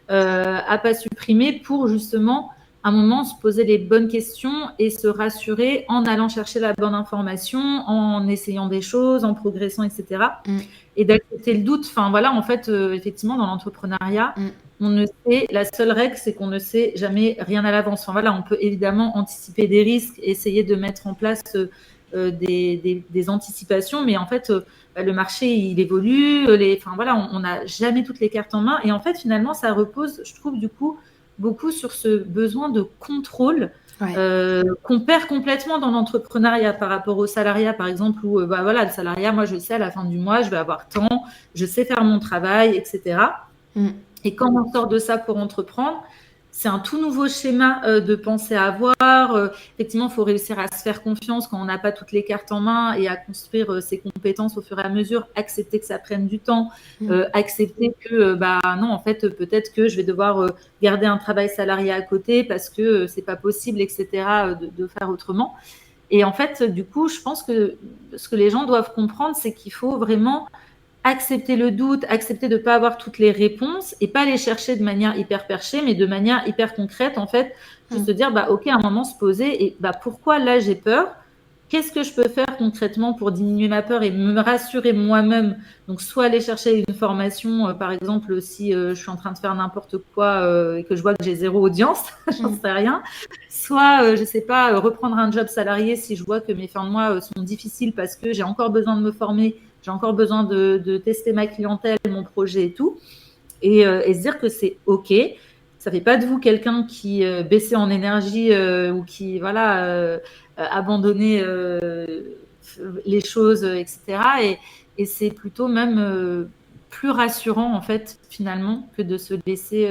à pas supprimer pour justement à un moment se poser les bonnes questions et se rassurer en allant chercher la bonne information, en essayant des choses, en progressant, etc. Mm, Et d'accepter le doute. Enfin voilà, en fait, effectivement, dans l'entrepreneuriat, mm, on ne sait, la seule règle, c'est qu'on ne sait jamais rien à l'avance. Enfin voilà, on peut évidemment anticiper des risques, essayer de mettre en place des anticipations, mais en fait, bah, le marché, il évolue. Enfin voilà, on n'a jamais toutes les cartes en main. Et en fait, finalement, ça repose, je trouve, du coup, beaucoup sur ce besoin de contrôle ouais. qu'on perd complètement dans l'entrepreneuriat par rapport au salariat, par exemple, où bah, voilà, le salariat, moi, je sais, à la fin du mois, je vais avoir tant, je sais faire mon travail, etc. Mm, Et quand on sort de ça pour entreprendre, c'est un tout nouveau schéma de pensée à avoir. Effectivement, il faut réussir à se faire confiance quand on n'a pas toutes les cartes en main et à construire ses compétences au fur et à mesure, accepter que ça prenne du temps, mm, accepter que, bah non, en fait, peut-être que je vais devoir garder un travail salarié à côté parce que c'est pas possible, etc., de faire autrement. Et en fait, du coup, je pense que ce que les gens doivent comprendre, c'est qu'il faut vraiment accepter le doute, accepter de ne pas avoir toutes les réponses et pas les chercher de manière hyper perchée, mais de manière hyper concrète, en fait, juste se mm. dire, bah, ok, à un moment se poser et bah, pourquoi là j'ai peur? Qu'est-ce que je peux faire concrètement pour diminuer ma peur et me rassurer moi-même? Donc, soit aller chercher une formation, par exemple, si je suis en train de faire n'importe quoi et que je vois que j'ai zéro audience, j'en Mm. sais rien. Soit, je sais pas, reprendre un job salarié si je vois que mes fins de mois sont difficiles parce que j'ai encore besoin de me former, j'ai encore besoin de tester ma clientèle, mon projet et tout. Et se dire que c'est OK. Ça ne fait pas de vous quelqu'un qui baissait en énergie ou qui voilà abandonnait les choses, etc. Et c'est plutôt même plus rassurant en fait finalement que de se laisser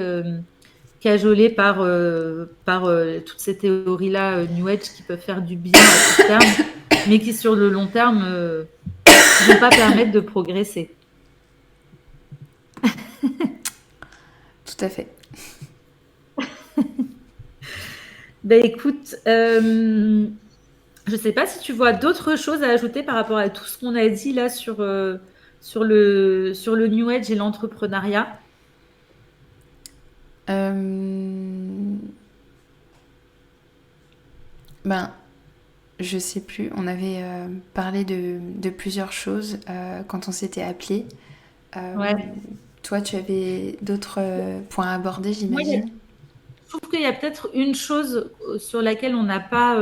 cajoler par toutes ces théories-là New Age qui peuvent faire du bien à court terme, mais qui sur le long terme vont pas permettre de progresser. Tout à fait. Ben écoute, je sais pas si tu vois d'autres choses à ajouter par rapport à tout ce qu'on a dit là sur le New Age et l'entrepreneuriat. Euh, Ben, je sais plus. On avait parlé de plusieurs choses quand on s'était appelé. Euh, Ouais. Toi, tu avais d'autres points à aborder, Moi, j'imagine. je trouve qu'il y a peut-être une chose sur laquelle on n'a pas,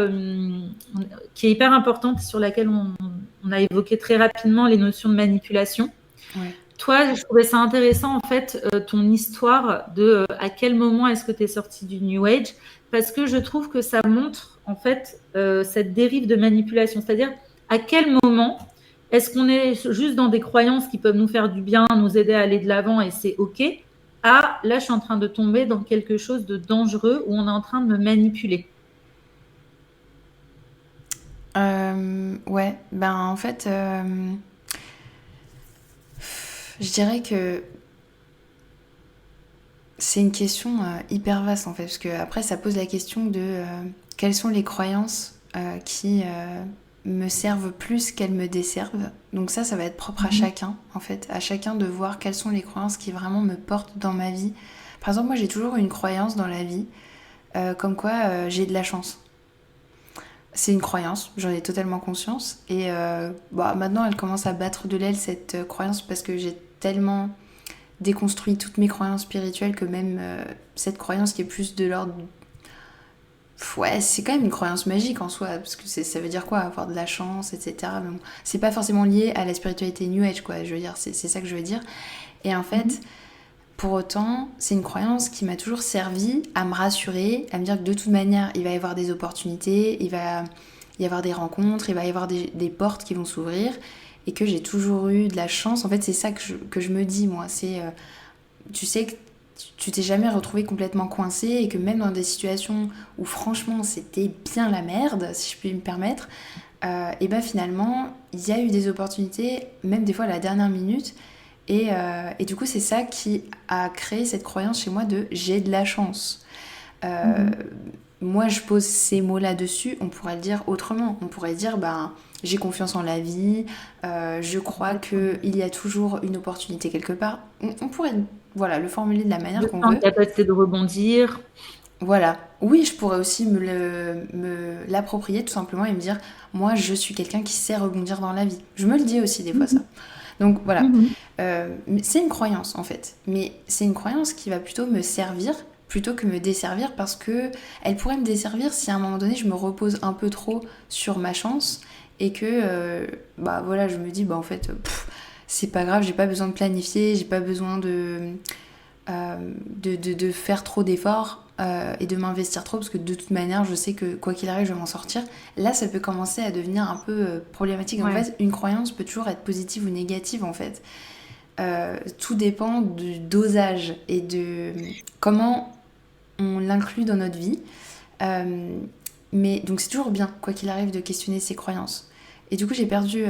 qui est hyper importante, sur laquelle on a évoqué très rapidement les notions de manipulation. Ouais. Toi, je trouvais ça intéressant, en fait, ton histoire de à quel moment est-ce que tu es sorti du New Age, parce que je trouve que ça montre, en fait, cette dérive de manipulation. C'est-à-dire, à quel moment est-ce qu'on est juste dans des croyances qui peuvent nous faire du bien, nous aider à aller de l'avant et c'est OK, ah, là, je suis en train de tomber dans quelque chose de dangereux où on est en train de me manipuler. Ouais, ben en fait, je dirais que c'est une question hyper vaste en fait, parce que après ça pose la question de quelles sont les croyances qui me servent plus qu'elles me desservent. Donc ça va être propre à Mhm. chacun en fait, à chacun de voir quelles sont les croyances qui vraiment me portent dans ma vie. Par exemple, moi j'ai toujours eu une croyance dans la vie, comme quoi j'ai de la chance. C'est une croyance, j'en ai totalement conscience. Et bah, maintenant, elle commence à battre de l'aile, cette croyance, parce que j'ai tellement déconstruit toutes mes croyances spirituelles que même cette croyance qui est plus de l'ordre... Ouais, c'est quand même une croyance magique en soi, parce que ça veut dire quoi, avoir de la chance, etc. Mais bon, c'est pas forcément lié à la spiritualité New Age, quoi, je veux dire, c'est ça que je veux dire. Et en fait, pour autant, c'est une croyance qui m'a toujours servi à me rassurer, à me dire que de toute manière, il va y avoir des opportunités, il va y avoir des rencontres, il va y avoir des portes qui vont s'ouvrir, et que j'ai toujours eu de la chance. En fait, c'est ça que je me dis, moi, c'est... tu sais que tu t'es jamais retrouvé complètement coincé et que même dans des situations où franchement c'était bien la merde, si je puis me permettre, et ben finalement il y a eu des opportunités, même des fois à la dernière minute, et du coup c'est ça qui a créé cette croyance chez moi de j'ai de la chance. Euh, Moi je pose ces mots là-dessus, on pourrait le dire autrement, on pourrait dire ben j'ai confiance en la vie, je crois qu'il y a toujours une opportunité quelque part. On pourrait voilà, le formuler de la manière qu'on En veut. capacité de rebondir. Voilà. Oui, je pourrais aussi l'approprier tout simplement et me dire, moi, je suis quelqu'un qui sait rebondir dans la vie. Je me le dis aussi des fois ça. Donc voilà. Mhm. C'est une croyance en fait. Mais c'est une croyance qui va plutôt me servir plutôt que me desservir parce que elle pourrait me desservir si à un moment donné je me repose un peu trop sur ma chance et que bah voilà, je me dis bah en fait c'est pas grave, j'ai pas besoin de planifier, j'ai pas besoin de faire trop d'efforts et de m'investir trop parce que de toute manière je sais que quoi qu'il arrive je vais m'en sortir. Là ça peut commencer à devenir un peu problématique. En Ouais. fait une croyance peut toujours être positive ou négative en fait. Tout dépend du dosage et de comment on l'inclut dans notre vie. Euh, mais donc c'est toujours bien quoi qu'il arrive de questionner ses croyances. Et du coup j'ai perdu...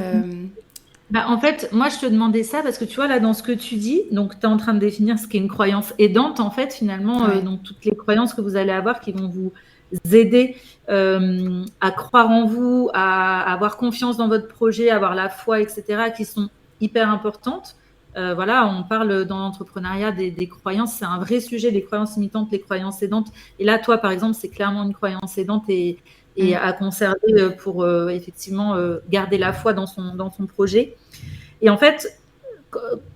Bah, en fait, moi, je te demandais ça parce que tu vois, là, dans ce que tu dis, donc tu es en train de définir ce qu'est une croyance aidante, en fait, finalement, Ouais. donc toutes les croyances que vous allez avoir qui vont vous aider à croire en vous, à avoir confiance dans votre projet, à avoir la foi, etc., qui sont hyper importantes. Voilà, on parle dans l'entrepreneuriat des croyances, c'est un vrai sujet, les croyances limitantes, les croyances aidantes. Et là, toi, par exemple, c'est clairement une croyance aidante et Mm. à conserver pour effectivement garder la foi dans son projet. Et en fait,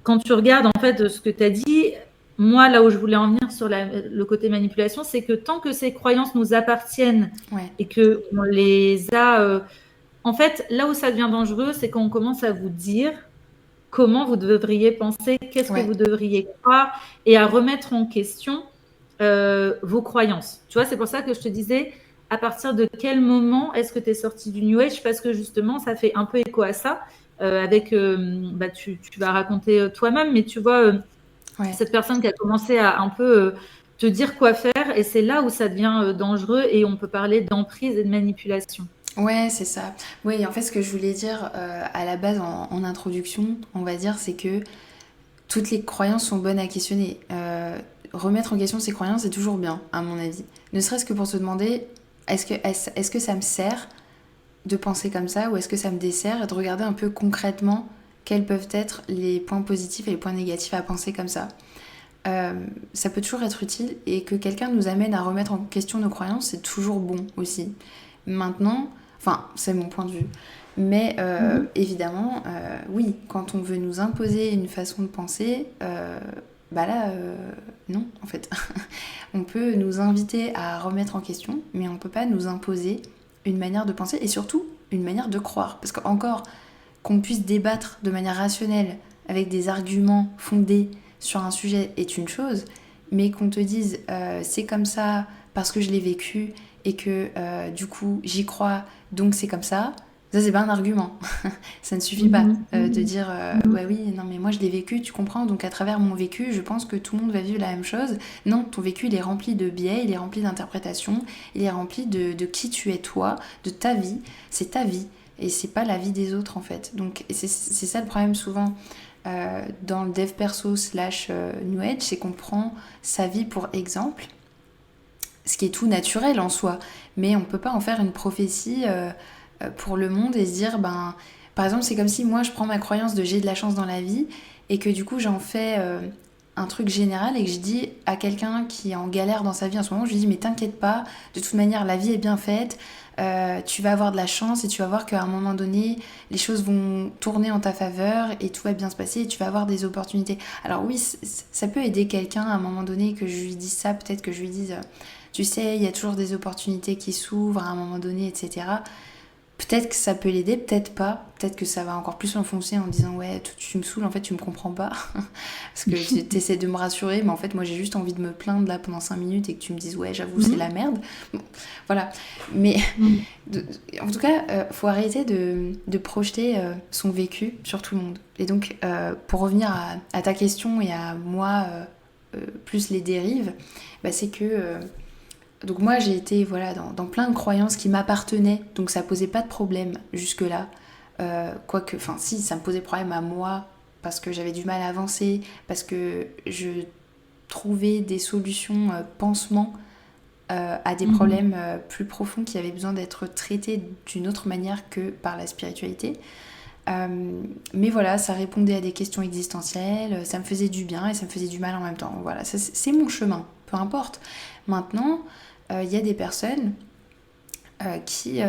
quand tu regardes en fait ce que tu as dit, moi, là où je voulais en venir sur le côté manipulation, c'est que tant que ces croyances nous appartiennent Ouais. et qu'on les a... en fait, là où ça devient dangereux, c'est quand on commence à vous dire comment vous devriez penser, qu'est-ce que Ouais. vous devriez croire, et à remettre en question vos croyances. Tu vois, c'est pour ça que je te disais, à partir de quel moment est-ce que tu es sorti du New Age? Parce que justement, ça fait un peu écho à ça. Bah, tu vas raconter toi-même, mais tu vois, Ouais. cette personne qui a commencé à un peu te dire quoi faire, et c'est là où ça devient dangereux, et on peut parler d'emprise et de manipulation. Ouais, c'est ça. Oui, en fait, ce que je voulais dire à la base en introduction, on va dire, c'est que toutes les croyances sont bonnes à questionner. Remettre en question ses croyances, c'est toujours bien, à mon avis. Ne serait-ce que pour se demander, est-ce que ça me sert de penser comme ça ou est-ce que ça me dessert et de regarder un peu concrètement quels peuvent être les points positifs et les points négatifs à penser comme ça. Ça peut toujours être utile et que quelqu'un nous amène à remettre en question nos croyances, c'est toujours bon aussi. Maintenant, enfin, c'est mon point de vue. Mais évidemment, oui, quand on veut nous imposer une façon de penser, bah là, non, en fait. On peut nous inviter à remettre en question, mais on ne peut pas nous imposer une manière de penser et surtout une manière de croire. Parce qu'encore, qu'on puisse débattre de manière rationnelle avec des arguments fondés sur un sujet est une chose, mais qu'on te dise c'est comme ça parce que je l'ai vécu et que du coup j'y crois donc c'est comme ça c'est pas un argument. Ça ne suffit pas de dire ouais oui non mais moi je l'ai vécu tu comprends donc à travers mon vécu je pense que tout le monde va vivre la même chose. Non, ton vécu il est rempli de biais, il est rempli d'interprétations, il est rempli de qui tu es toi, de ta vie, c'est ta vie et c'est pas la vie des autres en fait. Donc c'est ça le problème souvent dans le dev perso slash New Age, c'est qu'on prend sa vie pour exemple, ce qui est tout naturel en soi, mais on peut pas en faire une prophétie pour le monde et se dire, ben, par exemple, c'est comme si moi je prends ma croyance de j'ai de la chance dans la vie et que du coup j'en fais un truc général et que je dis à quelqu'un qui est en galère dans sa vie en ce moment, je lui dis mais t'inquiète pas, de toute manière la vie est bien faite, tu vas avoir de la chance et tu vas voir qu'à un moment donné les choses vont tourner en ta faveur et tout va bien se passer et tu vas avoir des opportunités. Alors oui, ça peut aider quelqu'un à un moment donné que je lui dise ça, peut-être que je lui dise tu sais, il y a toujours des opportunités qui s'ouvrent à un moment donné, etc. Peut-être que ça peut l'aider, peut-être pas. Peut-être que ça va encore plus l'enfoncer en disant ouais, tu me saoules, en fait, tu me comprends pas. Parce que tu essaies de me rassurer, mais en fait, moi, j'ai juste envie de me plaindre là pendant 5 minutes et que tu me dises ouais, j'avoue, c'est la merde. Bon, voilà. Mais en tout cas, faut arrêter de projeter son vécu sur tout le monde. Et donc, pour revenir à ta question et à moi, plus les dérives, bah, c'est que. Donc moi j'ai été voilà, dans plein de croyances qui m'appartenaient, donc ça posait pas de problème jusque-là. Quoique, enfin si, ça me posait problème à moi, parce que j'avais du mal à avancer, parce que je trouvais des solutions pansements à des problèmes plus profonds qui avaient besoin d'être traités d'une autre manière que par la spiritualité. Mais voilà, ça répondait à des questions existentielles, ça me faisait du bien et ça me faisait du mal en même temps. Voilà, c'est mon chemin, peu importe. Maintenant, y a des personnes qui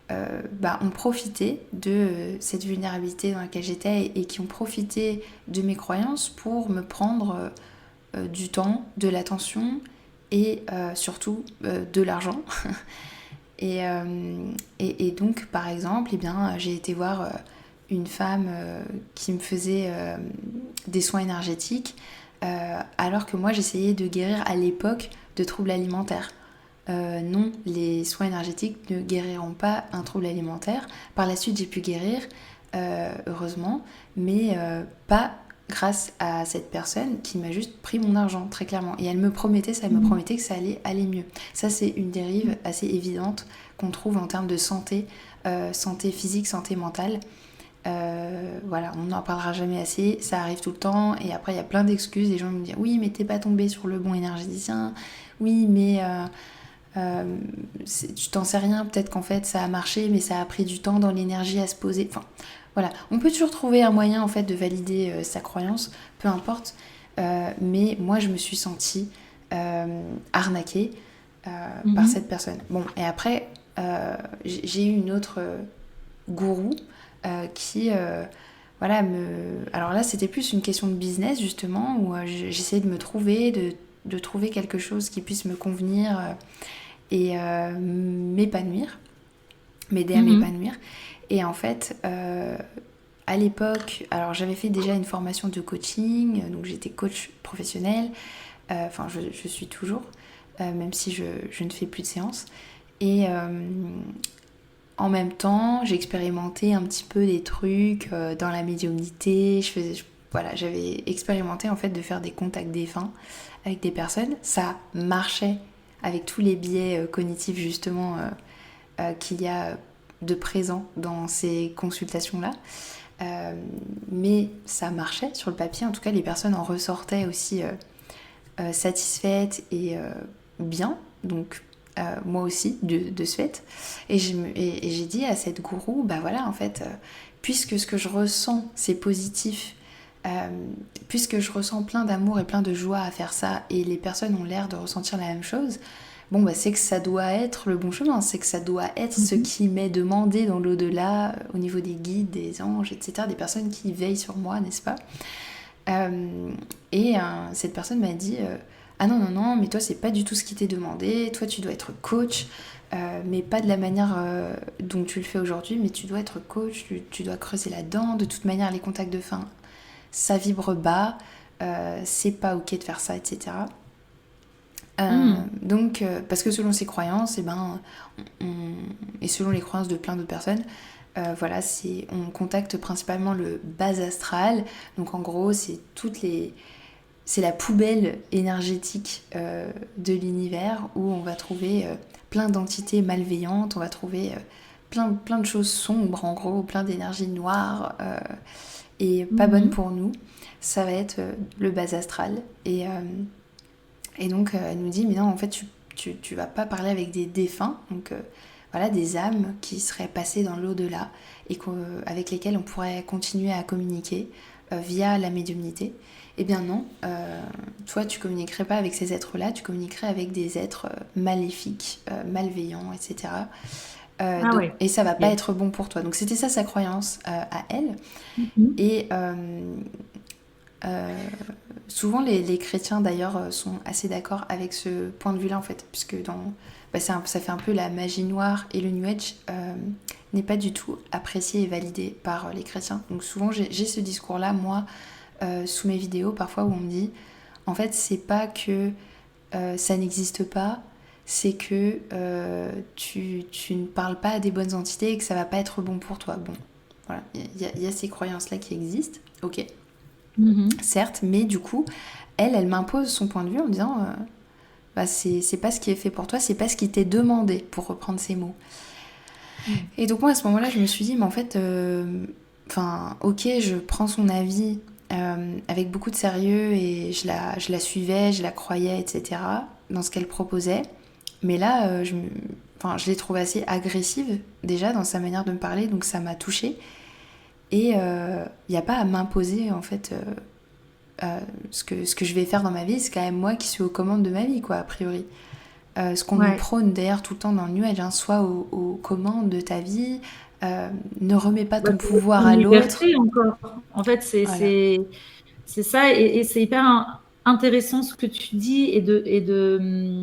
ont profité de cette vulnérabilité dans laquelle j'étais et qui ont profité de mes croyances pour me prendre du temps, de l'attention et surtout de l'argent. Et donc, par exemple, eh bien, j'ai été voir une femme qui me faisait des soins énergétiques alors que moi j'essayais de guérir à l'époque de troubles alimentaires. Non, les soins énergétiques ne guériront pas un trouble alimentaire. Par la suite, j'ai pu guérir, heureusement, mais pas grâce à cette personne qui m'a juste pris mon argent, très clairement. Et elle me promettait que ça allait aller mieux. Ça, c'est une dérive assez évidente qu'on trouve en termes de santé, santé physique, santé mentale. Voilà, on n'en parlera jamais assez, ça arrive tout le temps et après il y a plein d'excuses, les gens me disent oui mais t'es pas tombé sur le bon énergéticien, oui mais tu t'en sais rien, peut-être qu'en fait ça a marché mais ça a pris du temps dans l'énergie à se poser, enfin voilà, on peut toujours trouver un moyen en fait de valider sa croyance, peu importe, mais moi je me suis sentie arnaquée par cette personne. Bon, et après j'ai eu une autre gourou qui voilà alors là c'était plus une question de business justement où j'essayais de me trouver de trouver quelque chose qui puisse me convenir et m'épanouir, m'aider à m'épanouir. Et en fait à l'époque, alors j'avais fait déjà une formation de coaching, donc j'étais coach professionnel, enfin je suis toujours, même si je ne fais plus de séances. Et en même temps, j'ai expérimenté un petit peu des trucs dans la médiumnité. Voilà, j'avais expérimenté en fait de faire des contacts défunts avec des personnes. Ça marchait avec tous les biais cognitifs justement qu'il y a de présent dans ces consultations-là. Mais ça marchait sur le papier. En tout cas, les personnes en ressortaient aussi satisfaites et bien. Donc moi aussi de ce fait, et j'ai dit à cette gourou bah voilà en fait puisque ce que je ressens c'est positif, puisque je ressens plein d'amour et plein de joie à faire ça et les personnes ont l'air de ressentir la même chose, bon bah c'est que ça doit être le bon chemin, c'est que ça doit être ce qui m'est demandé dans l'au-delà, au niveau des guides, des anges, etc., des personnes qui veillent sur moi, n'est-ce pas. Cette personne m'a dit ah non, mais toi c'est pas du tout ce qui t'est demandé, toi tu dois être coach, mais pas de la manière dont tu le fais aujourd'hui, mais tu dois être coach, tu dois creuser là-dedans, de toute manière les contacts de fin, ça vibre bas, c'est pas ok de faire ça, etc. Donc, parce que selon ses croyances, et selon les croyances de plein d'autres personnes, voilà, on contacte principalement le bas astral, donc en gros c'est la poubelle énergétique de l'univers où on va trouver plein d'entités malveillantes, on va trouver plein de choses sombres, en gros, plein d'énergie noire et pas bonne pour nous. Ça va être le bas astral. Et donc elle nous dit, mais non, en fait, tu vas pas parler avec des défunts, donc voilà, des âmes qui seraient passées dans l'au-delà et avec lesquelles on pourrait continuer à communiquer. via la médiumnité. Eh bien non, toi tu communiquerais pas avec ces êtres-là, tu communiquerais avec des êtres maléfiques, malveillants, etc. Ah ouais. Et ça va pas Ok. être bon pour toi. Donc c'était ça sa croyance à elle. Mhm. Et euh, souvent les chrétiens d'ailleurs sont assez d'accord avec ce point de vue-là en fait, puisque ça fait un peu la magie noire et le New Age n'est pas du tout apprécié et validé par les chrétiens. Donc souvent j'ai ce discours-là, moi, sous mes vidéos, parfois où on me dit, en fait c'est pas que ça n'existe pas, c'est que tu ne parles pas à des bonnes entités et que ça va pas être bon pour toi. Bon, voilà, il y a ces croyances-là qui existent, ok, Mhm. certes, mais du coup, elle m'impose son point de vue en me disant bah, c'est pas ce qui est fait pour toi, c'est pas ce qui t'est demandé, pour reprendre ces mots. Mhm. Et donc, moi, à ce moment-là, je me suis dit, mais en fait, ok, je prends son avis avec beaucoup de sérieux et je la suivais, je la croyais, etc., dans ce qu'elle proposait. Mais là, je l'ai trouvée assez agressive, déjà, dans sa manière de me parler, donc ça m'a touchée. Et il n'y a pas à m'imposer, en fait, ce que je vais faire dans ma vie, c'est quand même moi qui suis aux commandes de ma vie, quoi, a priori. Ce qu'on nous Ouais. prône d'ailleurs tout le temps dans le New Age, hein, sois aux commandes de ta vie, ne remets pas Bah, ton c'est pouvoir une à l'autre. liberté encore. En fait, Voilà. c'est ça, et c'est hyper intéressant ce que tu dis et de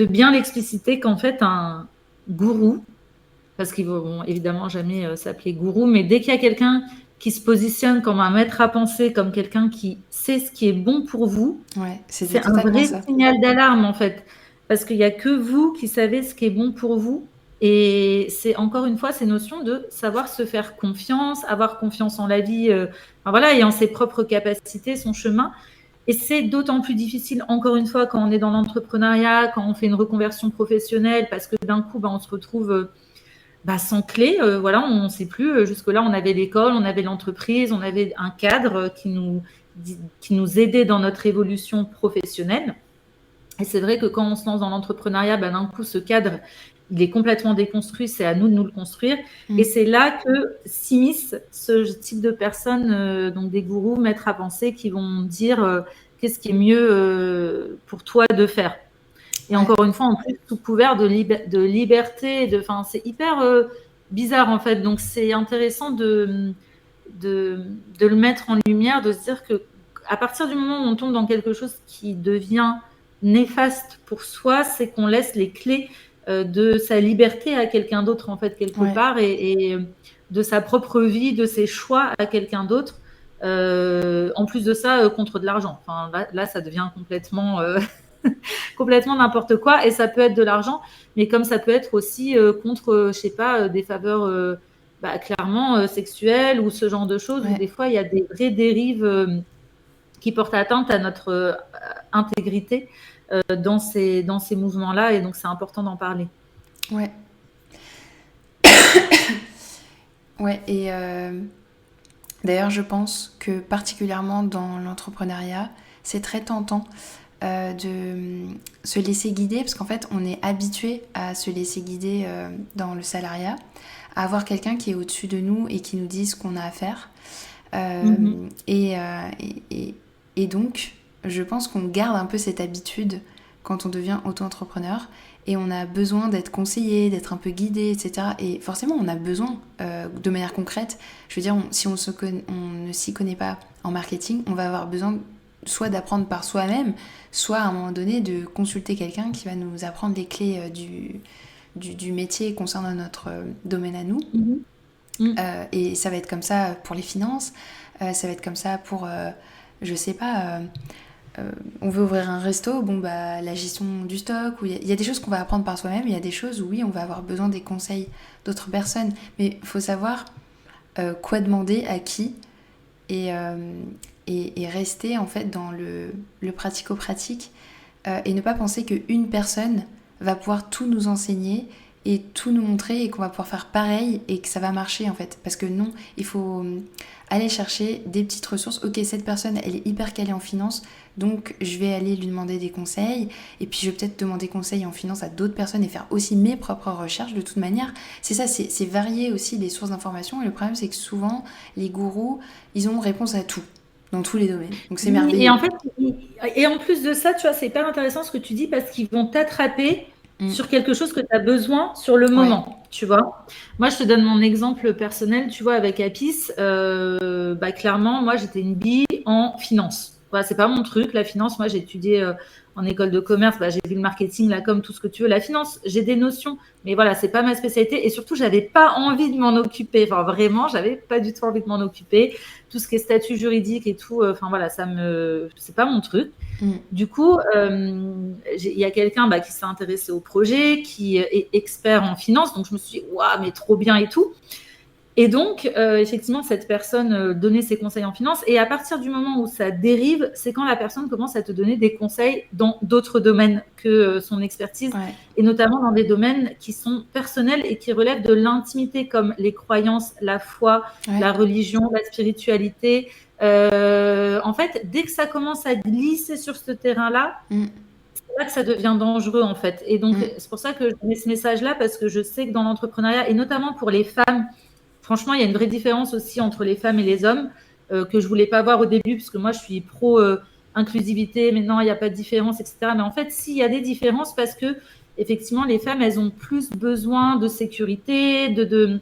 bien l'expliciter qu'en fait, un gourou, parce qu'ils vont évidemment jamais s'appeler gourou, mais dès qu'il y a quelqu'un qui se positionne comme un maître à penser, comme quelqu'un qui sait ce qui est bon pour vous, Ouais, c'était c'est un totalement vrai ça. signal d'alarme en fait, parce qu'il n'y a que vous qui savez ce qui est bon pour vous. Et c'est encore une fois ces notions de savoir se faire confiance, avoir confiance en la vie, enfin, voilà, et en ses propres capacités, son chemin. Et c'est d'autant plus difficile, encore une fois, quand on est dans l'entrepreneuriat, quand on fait une reconversion professionnelle, parce que d'un coup, bah, on se retrouve sans clé. Voilà, on ne sait plus. Jusque-là, on avait l'école, on avait l'entreprise, on avait un cadre qui nous aidait dans notre évolution professionnelle. Et c'est vrai que quand on se lance dans l'entrepreneuriat, d'un coup, ce cadre, il est complètement déconstruit. C'est à nous de nous le construire. Et Mm. c'est là que s'immiscent ce type de personnes, donc des gourous, maîtres à penser, qui vont dire qu'est-ce qui est mieux pour toi de faire. Et Ouais, encore une fois, en plus, sous couvert de liberté, c'est hyper bizarre en fait. Donc c'est intéressant de le mettre en lumière, de se dire que à partir du moment où on tombe dans quelque chose qui devient néfaste pour soi, c'est qu'on laisse les clés de sa liberté à quelqu'un d'autre en fait quelque ouais, part et de sa propre vie, de ses choix à quelqu'un d'autre. En plus de ça, contre de l'argent. Enfin, là, ça devient complètement complètement n'importe quoi et ça peut être de l'argent, mais comme ça peut être aussi contre, je sais pas, des faveurs clairement sexuelles ou ce genre de choses où ouais, des fois il y a des vraies dérives qui portent atteinte à notre intégrité dans ces mouvements-là et donc c'est important d'en parler. ouais. Ouais, et d'ailleurs, je pense que particulièrement dans l'entrepreneuriat, c'est très tentant de se laisser guider, parce qu'en fait, on est habitué à se laisser guider dans le salariat, à avoir quelqu'un qui est au-dessus de nous et qui nous dit ce qu'on a à faire. Euh, Mhm. et, euh, et, et- et donc, je pense qu'on garde un peu cette habitude quand on devient auto-entrepreneur et on a besoin d'être conseillé, d'être un peu guidé, etc. Et forcément, on a besoin de manière concrète. Je veux dire, si on ne s'y connaît pas en marketing, on va avoir besoin soit d'apprendre par soi-même, soit à un moment donné de consulter quelqu'un qui va nous apprendre les clés du métier concernant notre domaine à nous. Mhm. Mhm. Et ça va être comme ça pour les finances, ça va être comme ça pour, je sais pas, on veut ouvrir un resto, bon bah la gestion du stock, il y a des choses qu'on va apprendre par soi-même, il y a des choses où oui, on va avoir besoin des conseils d'autres personnes, mais il faut savoir quoi demander à qui et, et rester en fait dans le pratico-pratique et ne pas penser qu'une personne va pouvoir tout nous enseigner et tout nous montrer et qu'on va pouvoir faire pareil et que ça va marcher en fait. Parce que non, il faut aller chercher des petites ressources. Ok, cette personne, elle est hyper calée en finance, donc je vais aller lui demander des conseils, et puis je vais peut-être demander conseil en finance à d'autres personnes et faire aussi mes propres recherches. De toute manière, c'est ça, c'est varier aussi les sources d'informations, et le problème c'est que souvent, les gourous, ils ont réponse à tout, dans tous les domaines. Donc c'est merveilleux. Et en fait, et en plus de ça, tu vois, c'est hyper intéressant ce que tu dis parce qu'ils vont t'attraper sur quelque chose que tu as besoin sur le moment, tu vois. Moi, je te donne mon exemple personnel, tu vois, avec Apis. Clairement, moi, j'étais une bille en finance. Voilà, c'est pas mon truc, la finance. Moi, j'ai étudié en école de commerce, j'ai vu le marketing, la com, tout ce que tu veux. La finance, j'ai des notions, mais voilà, c'est pas ma spécialité. Et surtout, j'avais pas envie de m'en occuper. Enfin, vraiment, j'avais pas du tout envie de m'en occuper. Tout ce qui est statut juridique et tout, voilà, c'est pas mon truc. Du coup, il y a quelqu'un qui s'est intéressé au projet, qui est expert en finance. Donc, je me suis dit, waouh, mais trop bien et tout. Et donc, effectivement, cette personne donnait ses conseils en finance. Et à partir du moment où ça dérive, c'est quand la personne commence à te donner des conseils dans d'autres domaines que son expertise, et notamment dans des domaines qui sont personnels et qui relèvent de l'intimité, comme les croyances, la foi, la religion, la spiritualité. En fait, dès que ça commence à glisser sur ce terrain-là, c'est là que ça devient dangereux, en fait. Et donc, c'est pour ça que je mets ce message-là, parce que je sais que dans l'entrepreneuriat, et notamment pour les femmes, franchement, il y a une vraie différence aussi entre les femmes et les hommes que je voulais pas voir au début, parce que moi, je suis pro inclusivité, mais non, il n'y a pas de différence, etc. Mais en fait, si, il y a des différences parce que, effectivement, les femmes, elles ont plus besoin de sécurité, de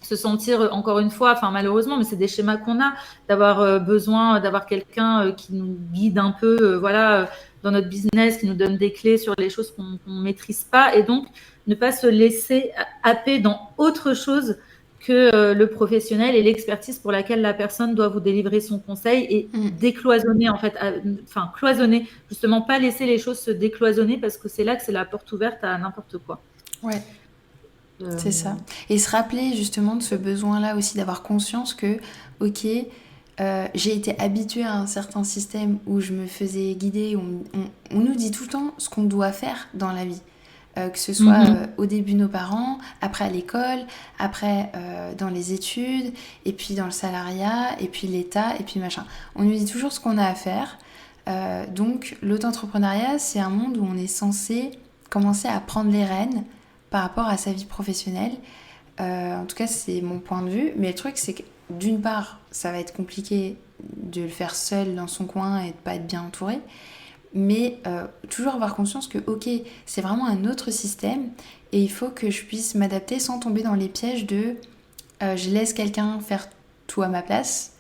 se sentir, encore une fois, enfin malheureusement, mais c'est des schémas qu'on a, d'avoir besoin d'avoir quelqu'un qui nous guide un peu, voilà, dans notre business, qui nous donne des clés sur les choses qu'on ne maîtrise pas, et donc ne pas se laisser happer dans autre chose que le professionnel et l'expertise pour laquelle la personne doit vous délivrer son conseil, et décloisonner, en fait, enfin cloisonner, justement pas laisser les choses se décloisonner, parce que c'est là que c'est la porte ouverte à n'importe quoi. Ouais. C'est ça. Et se rappeler justement de ce besoin-là aussi, d'avoir conscience que, ok, j'ai été habituée à un certain système où je me faisais guider, on nous dit tout le temps ce qu'on doit faire dans la vie. Que ce soit au début nos parents, après à l'école, après dans les études, et puis dans le salariat, et puis l'État, et puis machin. On nous dit toujours ce qu'on a à faire. Donc l'auto-entrepreneuriat, c'est un monde où on est censé commencer à prendre les rênes par rapport à sa vie professionnelle. En tout cas, c'est mon point de vue. Mais le truc, c'est que d'une part, ça va être compliqué de le faire seul dans son coin et de pas être bien entouré. Mais toujours avoir conscience que, ok, c'est vraiment un autre système et il faut que je puisse m'adapter sans tomber dans les pièges de je laisse quelqu'un faire tout à ma place.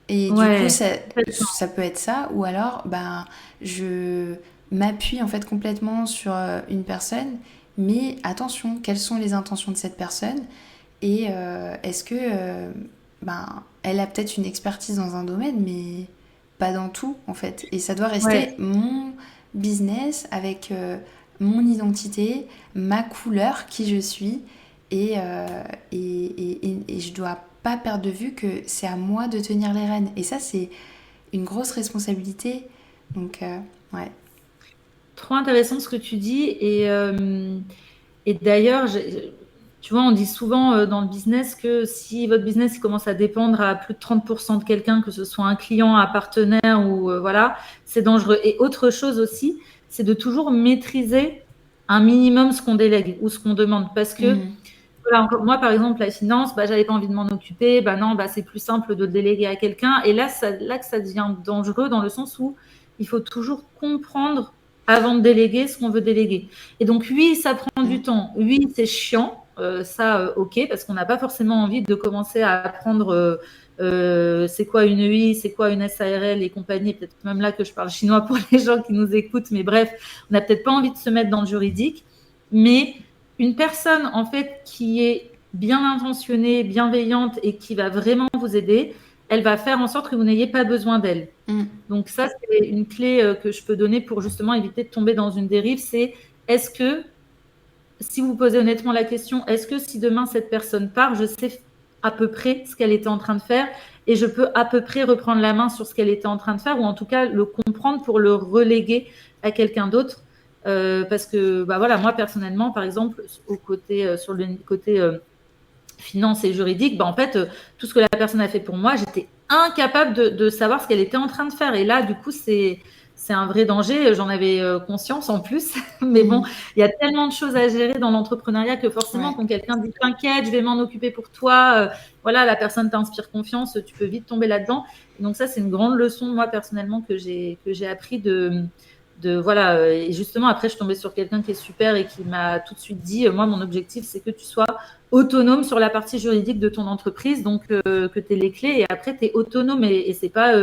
Et du coup, ça peut être ça. Ou alors, je m'appuie en fait complètement sur une personne. Mais attention, quelles sont les intentions de cette personne? Et est-ce que elle a peut-être une expertise dans un domaine, mais pas dans tout en fait. Et ça doit rester mon business avec mon identité, ma couleur, qui je suis. Et je dois pas perdre de vue que c'est à moi de tenir les rênes. Et ça, c'est une grosse responsabilité. Donc, ouais. Trop intéressant ce que tu dis. Et d'ailleurs, tu vois, on dit souvent dans le business que si votre business commence à dépendre à plus de 30% de quelqu'un, que ce soit un client, un partenaire ou voilà, c'est dangereux. Et autre chose aussi, c'est de toujours maîtriser un minimum ce qu'on délègue ou ce qu'on demande. Parce que voilà, moi, par exemple, la finance, j'avais pas envie de m'en occuper. Non, c'est plus simple de le déléguer à quelqu'un. Et là que ça devient dangereux, dans le sens où il faut toujours comprendre avant de déléguer ce qu'on veut déléguer. Et donc, oui, ça prend du temps. Oui, c'est chiant. Ok, parce qu'on n'a pas forcément envie de commencer à apprendre c'est quoi une UI, c'est quoi une SARL et compagnie. Peut-être même là que je parle chinois pour les gens qui nous écoutent. Mais bref, on n'a peut-être pas envie de se mettre dans le juridique. Mais une personne, en fait, qui est bien intentionnée, bienveillante et qui va vraiment vous aider, elle va faire en sorte que vous n'ayez pas besoin d'elle. Donc ça, c'est une clé que je peux donner pour justement éviter de tomber dans une dérive. C'est, est-ce que, si vous posez honnêtement la question, est-ce que si demain cette personne part, je sais à peu près ce qu'elle était en train de faire et je peux à peu près reprendre la main sur ce qu'elle était en train de faire, ou en tout cas le comprendre pour le reléguer à quelqu'un d'autre. Parce que voilà, moi personnellement, par exemple, sur le côté finance et juridique, en fait, tout ce que la personne a fait pour moi, j'étais incapable de savoir ce qu'elle était en train de faire. Et là, du coup, c'est un vrai danger. J'en avais conscience en plus. Mais bon, il y a tellement de choses à gérer dans l'entrepreneuriat que forcément, quand quelqu'un dit t'inquiète, je vais m'en occuper pour toi, voilà, la personne t'inspire confiance, tu peux vite tomber là-dedans. Et donc ça, c'est une grande leçon, moi, personnellement, que j'ai appris voilà. Et justement, après, je suis tombée sur quelqu'un qui est super et qui m'a tout de suite dit, moi, mon objectif, c'est que tu sois autonome sur la partie juridique de ton entreprise, donc que tu aies les clés et après tu es autonome et c'est pas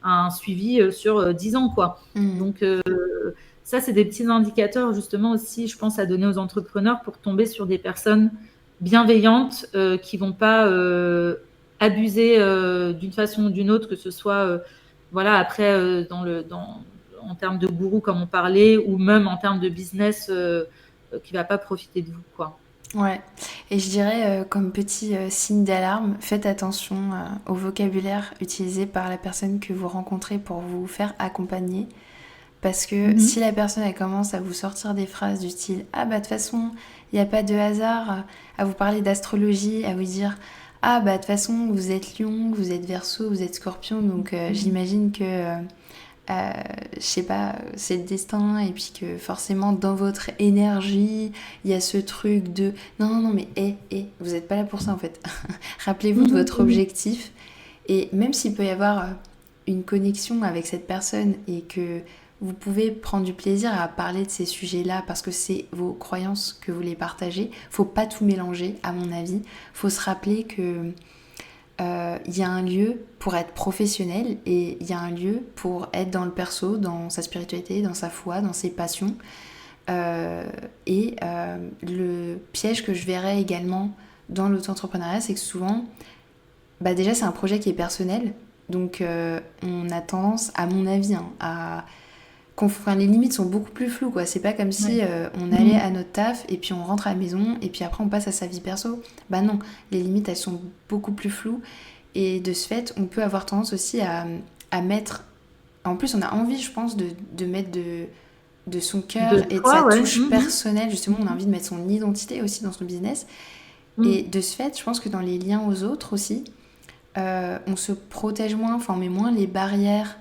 un suivi sur 10 ans quoi. Donc ça c'est des petits indicateurs justement aussi je pense à donner aux entrepreneurs pour tomber sur des personnes bienveillantes qui vont pas abuser d'une façon ou d'une autre, que ce soit voilà après en termes de gourou comme on parlait ou même en termes de business qui va pas profiter de vous quoi. Ouais, et je dirais comme petit signe d'alarme, faites attention au vocabulaire utilisé par la personne que vous rencontrez pour vous faire accompagner. Parce que si la personne elle commence à vous sortir des phrases du style « Ah bah de toute façon, il n'y a pas de hasard », à vous parler d'astrologie, à vous dire « Ah bah de toute façon, vous êtes lion, vous êtes verseau, vous êtes scorpion, donc j'imagine que... je sais pas, c'est le destin et puis que forcément dans votre énergie il y a ce truc de non mais vous êtes pas là pour ça en fait. Rappelez-vous de votre objectif et même s'il peut y avoir une connexion avec cette personne et que vous pouvez prendre du plaisir à parler de ces sujets-là parce que c'est vos croyances que vous les partagez, faut pas tout mélanger à mon avis, faut se rappeler que il y a un lieu pour être professionnel et il y a un lieu pour être dans le perso, dans sa spiritualité, dans sa foi, dans ses passions. Le piège que je verrais également dans l'auto-entrepreneuriat, c'est que souvent, déjà c'est un projet qui est personnel, donc on a tendance, à mon avis, les limites sont beaucoup plus floues quoi. C'est pas comme si on allait à notre taf et puis on rentre à la maison et puis après on passe à sa vie perso. Bah non, les limites elles sont beaucoup plus floues et de ce fait on peut avoir tendance aussi à mettre, en plus on a envie je pense de mettre de son cœur et de sa touche personnelle, justement on a envie de mettre son identité aussi dans son business et de ce fait je pense que dans les liens aux autres aussi on se protège moins, enfin on met moins les barrières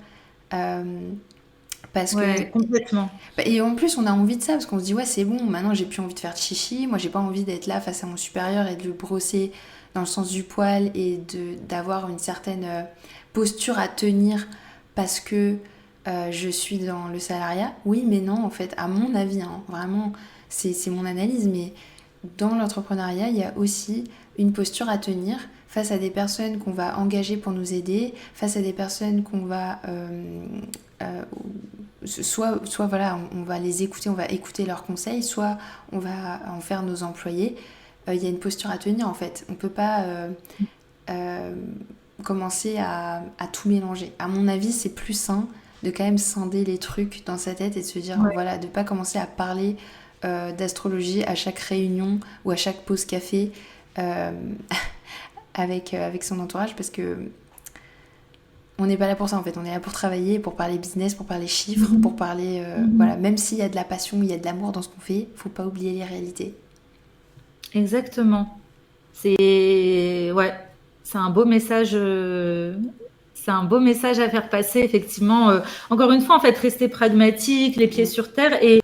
parce que complètement. et en plus on a envie de ça parce qu'on se dit ouais c'est bon, maintenant j'ai plus envie de faire de chichi, moi j'ai pas envie d'être là face à mon supérieur et de le brosser dans le sens du poil et d'avoir une certaine posture à tenir parce que je suis dans le salariat. Oui mais non en fait à mon avis vraiment c'est mon analyse, mais dans l'entrepreneuriat il y a aussi une posture à tenir face à des personnes qu'on va engager pour nous aider, face à des personnes qu'on va soit voilà, on va les écouter, on va écouter leurs conseils, soit on va en faire nos employés. Il y a une posture à tenir en fait. On peut pas commencer à tout mélanger. À mon avis, c'est plus sain de quand même scinder les trucs dans sa tête et de se dire voilà, de pas commencer à parler d'astrologie à chaque réunion ou à chaque pause café avec son entourage parce que on n'est pas là pour ça en fait, on est là pour travailler, pour parler business, pour parler chiffres, pour parler voilà, même s'il y a de la passion, il y a de l'amour dans ce qu'on fait, faut pas oublier les réalités. Exactement. C'est un beau message à faire passer effectivement. Encore une fois en fait, rester pragmatique, les pieds sur terre et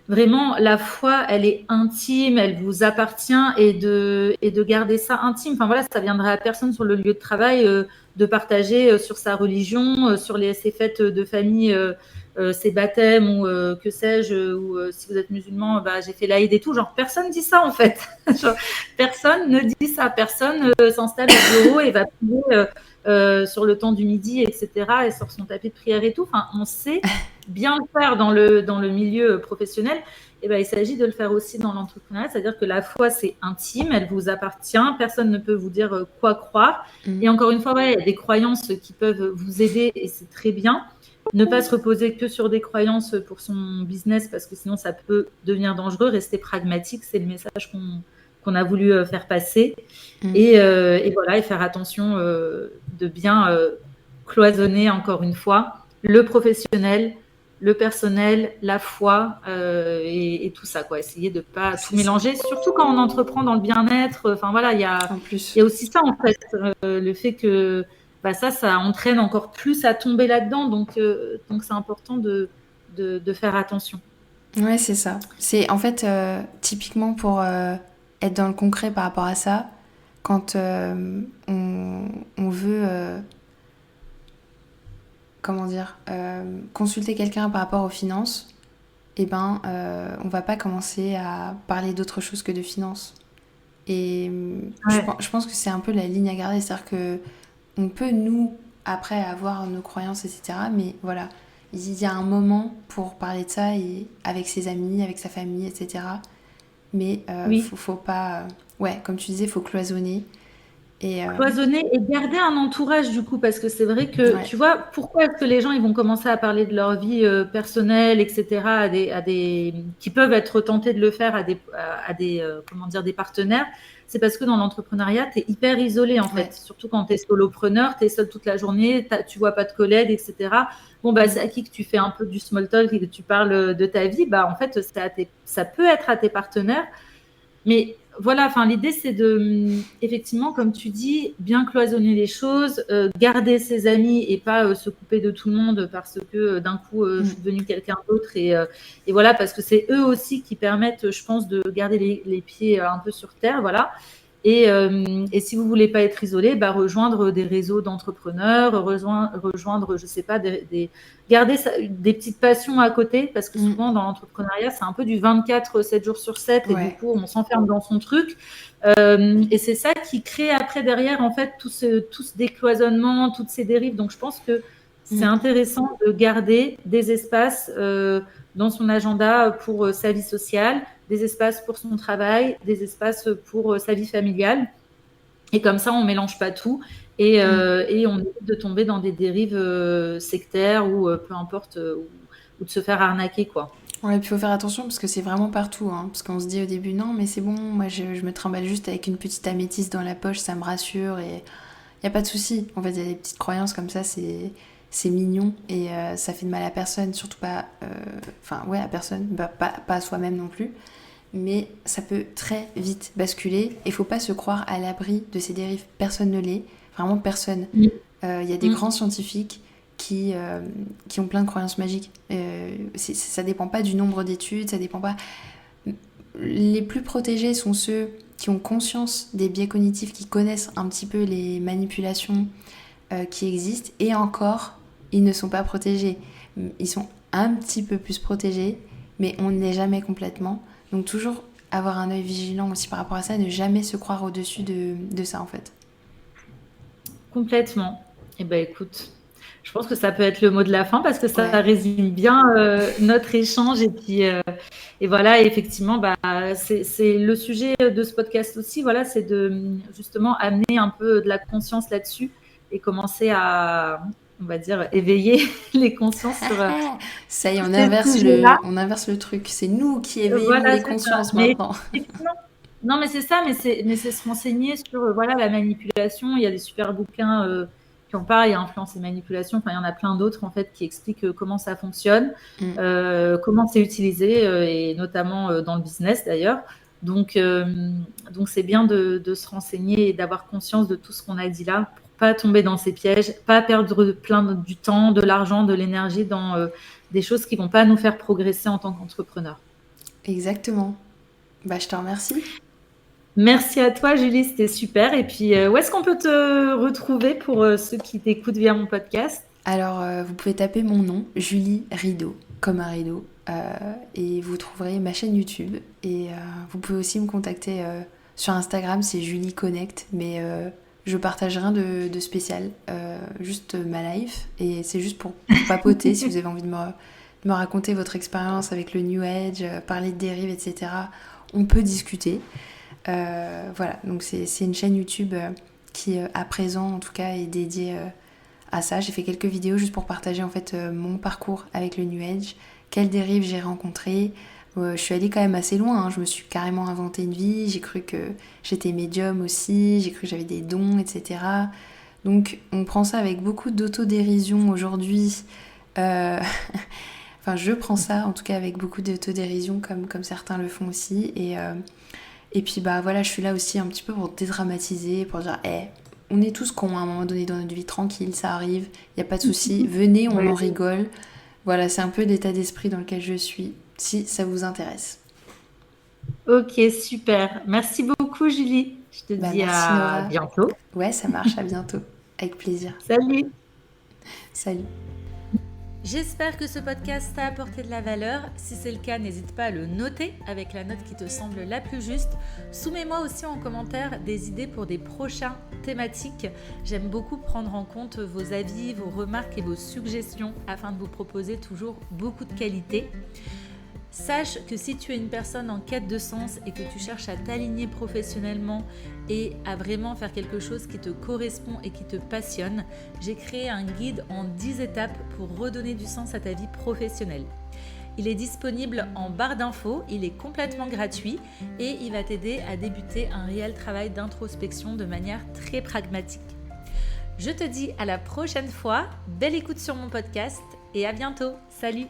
vraiment, la foi, elle est intime, elle vous appartient et de garder ça intime. Enfin voilà, ça viendra à personne sur le lieu de travail de partager sur sa religion, sur ses fêtes de famille, ses baptêmes ou que sais-je, ou si vous êtes musulman, j'ai fait l'Aïd et tout. Genre, personne dit ça en fait. Genre, personne ne dit ça. Personne s'installe au bureau et va prier sur le temps du midi, etc. et sort son tapis de prière et tout. Enfin, on sait bien le faire dans le milieu professionnel. Et il s'agit de le faire aussi dans l'entrepreneuriat, c'est-à-dire que la foi, c'est intime, elle vous appartient, personne ne peut vous dire quoi croire. Et encore une fois, il y a des croyances qui peuvent vous aider et c'est très bien. Ne pas se reposer que sur des croyances pour son business parce que sinon, ça peut devenir dangereux. Rester pragmatique, c'est le message qu'on a voulu faire passer. Et voilà, et faire attention de bien cloisonner, encore une fois, le professionnel le personnel, la foi et tout ça, quoi. Essayer de pas tout mélanger, surtout quand on entreprend dans le bien-être. Enfin voilà, il y a aussi ça en fait, le fait que ça entraîne encore plus à tomber là-dedans. Donc c'est important de faire attention. Ouais, c'est ça. C'est en fait typiquement pour être dans le concret par rapport à ça, quand on veut comment dire consulter quelqu'un par rapport aux finances, eh ben on va pas commencer à parler d'autre chose que de finances. Et je pense que c'est un peu la ligne à garder, c'est-à-dire que on peut nous après avoir nos croyances, etc. Mais voilà, il y a un moment pour parler de ça et avec ses amis, avec sa famille, etc. Mais faut pas, ouais, comme tu disais, faut cloisonner. Cloisonner et garder un entourage du coup, parce que c'est vrai que tu vois, pourquoi est-ce que les gens ils vont commencer à parler de leur vie personnelle, etc. à des qui peuvent être tentés de le faire à des comment dire, des partenaires. C'est parce que dans l'entrepreneuriat, tu es hyper isolé en fait, surtout quand tu es solopreneur, tu es seul toute la journée, tu vois pas de collègues, etc. Bon c'est à qui que tu fais un peu du small talk et que tu parles de ta vie, en fait ça peut être à tes partenaires. Mais voilà, enfin l'idée c'est de, effectivement, comme tu dis, bien cloisonner les choses, garder ses amis et pas se couper de tout le monde parce que d'un coup je suis devenue quelqu'un d'autre et voilà, parce que c'est eux aussi qui permettent, je pense, de garder les pieds un peu sur terre, voilà. Et si vous voulez pas être isolé, rejoindre des réseaux d'entrepreneurs, rejoindre, je sais pas, garder des petites passions à côté, parce que souvent dans l'entrepreneuriat, c'est un peu du 24/7 jours sur 7 et du coup, on s'enferme dans son truc. Et c'est ça qui crée après derrière en fait tout ce décloisonnement, toutes ces dérives. Donc je pense que c'est intéressant de garder des espaces dans son agenda pour sa vie sociale, des espaces pour son travail, des espaces pour sa vie familiale. Et comme ça, on ne mélange pas tout et on évite de tomber dans des dérives sectaires ou peu importe, ou de se faire arnaquer, quoi. Ouais, et puis il faut faire attention parce que c'est vraiment partout. Hein, parce qu'on se dit au début, non, mais c'est bon, moi je me trimballe juste avec une petite améthyste dans la poche, ça me rassure et il n'y a pas de souci. En fait, il y a des petites croyances comme ça, c'est mignon et ça fait de mal à personne, surtout pas. Enfin, ouais, à personne, pas à soi-même non plus. Mais ça peut très vite basculer et faut pas se croire à l'abri de ces dérives. Personne ne l'est, vraiment personne. Il y a des grands scientifiques qui ont plein de croyances magiques. Ça dépend pas du nombre d'études, ça dépend pas. Les plus protégés sont ceux qui ont conscience des biais cognitifs, qui connaissent un petit peu les manipulations qui existent, et encore, ils ne sont pas protégés. Ils sont un petit peu plus protégés, mais on n'est jamais complètement. Donc toujours avoir un œil vigilant aussi par rapport à ça, ne jamais se croire au-dessus de ça en fait. Complètement. Eh ben écoute, je pense que ça peut être le mot de la fin parce que ça résume bien notre échange et voilà, effectivement, c'est le sujet de ce podcast aussi, voilà, c'est de justement amener un peu de la conscience là-dessus et commencer à, on va dire, éveiller les consciences sur ça y est, on inverse le truc, c'est nous qui éveillons les consciences maintenant. Non, mais c'est ça, mais c'est se renseigner sur voilà, la manipulation. Il y a des super bouquins qui en parlent, il y a Influence et Manipulation, enfin il y en a plein d'autres en fait qui expliquent comment ça fonctionne, comment c'est utilisé et notamment dans le business d'ailleurs. Donc c'est bien de se renseigner et d'avoir conscience de tout ce qu'on a dit là pour pas tomber dans ces pièges, pas perdre du temps, de l'argent, de l'énergie dans des choses qui vont pas nous faire progresser en tant qu'entrepreneur. Exactement. Je te remercie. Merci à toi, Julie, c'était super. Et puis, où est-ce qu'on peut te retrouver pour ceux qui t'écoutent via mon podcast ? Alors, vous pouvez taper mon nom, Julie Rideau, comme un rideau, et vous trouverez ma chaîne YouTube. Et vous pouvez aussi me contacter sur Instagram, c'est Julie Connect, mais je partage rien de spécial, juste ma life. Et c'est juste pour papoter, si vous avez envie de me raconter votre expérience avec le New Age, parler de dérives, etc. On peut discuter. Voilà, donc c'est une chaîne YouTube qui, à présent, en tout cas, est dédiée à ça. J'ai fait quelques vidéos juste pour partager en fait mon parcours avec le New Age, quelles dérives j'ai rencontrées. Je suis allée quand même assez loin, hein. Je me suis carrément inventé une vie, j'ai cru que j'étais médium aussi, j'ai cru que j'avais des dons, etc. Donc on prend ça avec beaucoup d'autodérision aujourd'hui. Enfin Enfin, je prends ça, en tout cas, avec beaucoup d'autodérision, comme certains le font aussi. Et puis, bah voilà, je suis là aussi un petit peu pour dédramatiser, pour dire, on est tous cons à un moment donné dans notre vie, tranquille, ça arrive, il n'y a pas de souci. Venez, on en rigole. Voilà, c'est un peu l'état d'esprit dans lequel je suis, si ça vous intéresse. Ok, super. Merci beaucoup, Julie. Je te Bah dis merci à Nora. bientôt. Ouais, ça marche, à bientôt. Avec plaisir. Salut. Salut. J'espère que ce podcast t'a apporté de la valeur. Si c'est le cas, n'hésite pas à le noter avec la note qui te semble la plus juste. Soumets-moi aussi en commentaire des idées pour des prochaines thématiques. J'aime beaucoup prendre en compte vos avis, vos remarques et vos suggestions afin de vous proposer toujours beaucoup de qualité. Sache que si tu es une personne en quête de sens et que tu cherches à t'aligner professionnellement et à vraiment faire quelque chose qui te correspond et qui te passionne, j'ai créé un guide en 10 étapes pour redonner du sens à ta vie professionnelle. Il est disponible en barre d'infos, il est complètement gratuit et il va t'aider à débuter un réel travail d'introspection de manière très pragmatique. Je te dis à la prochaine fois, belle écoute sur mon podcast et à bientôt. Salut!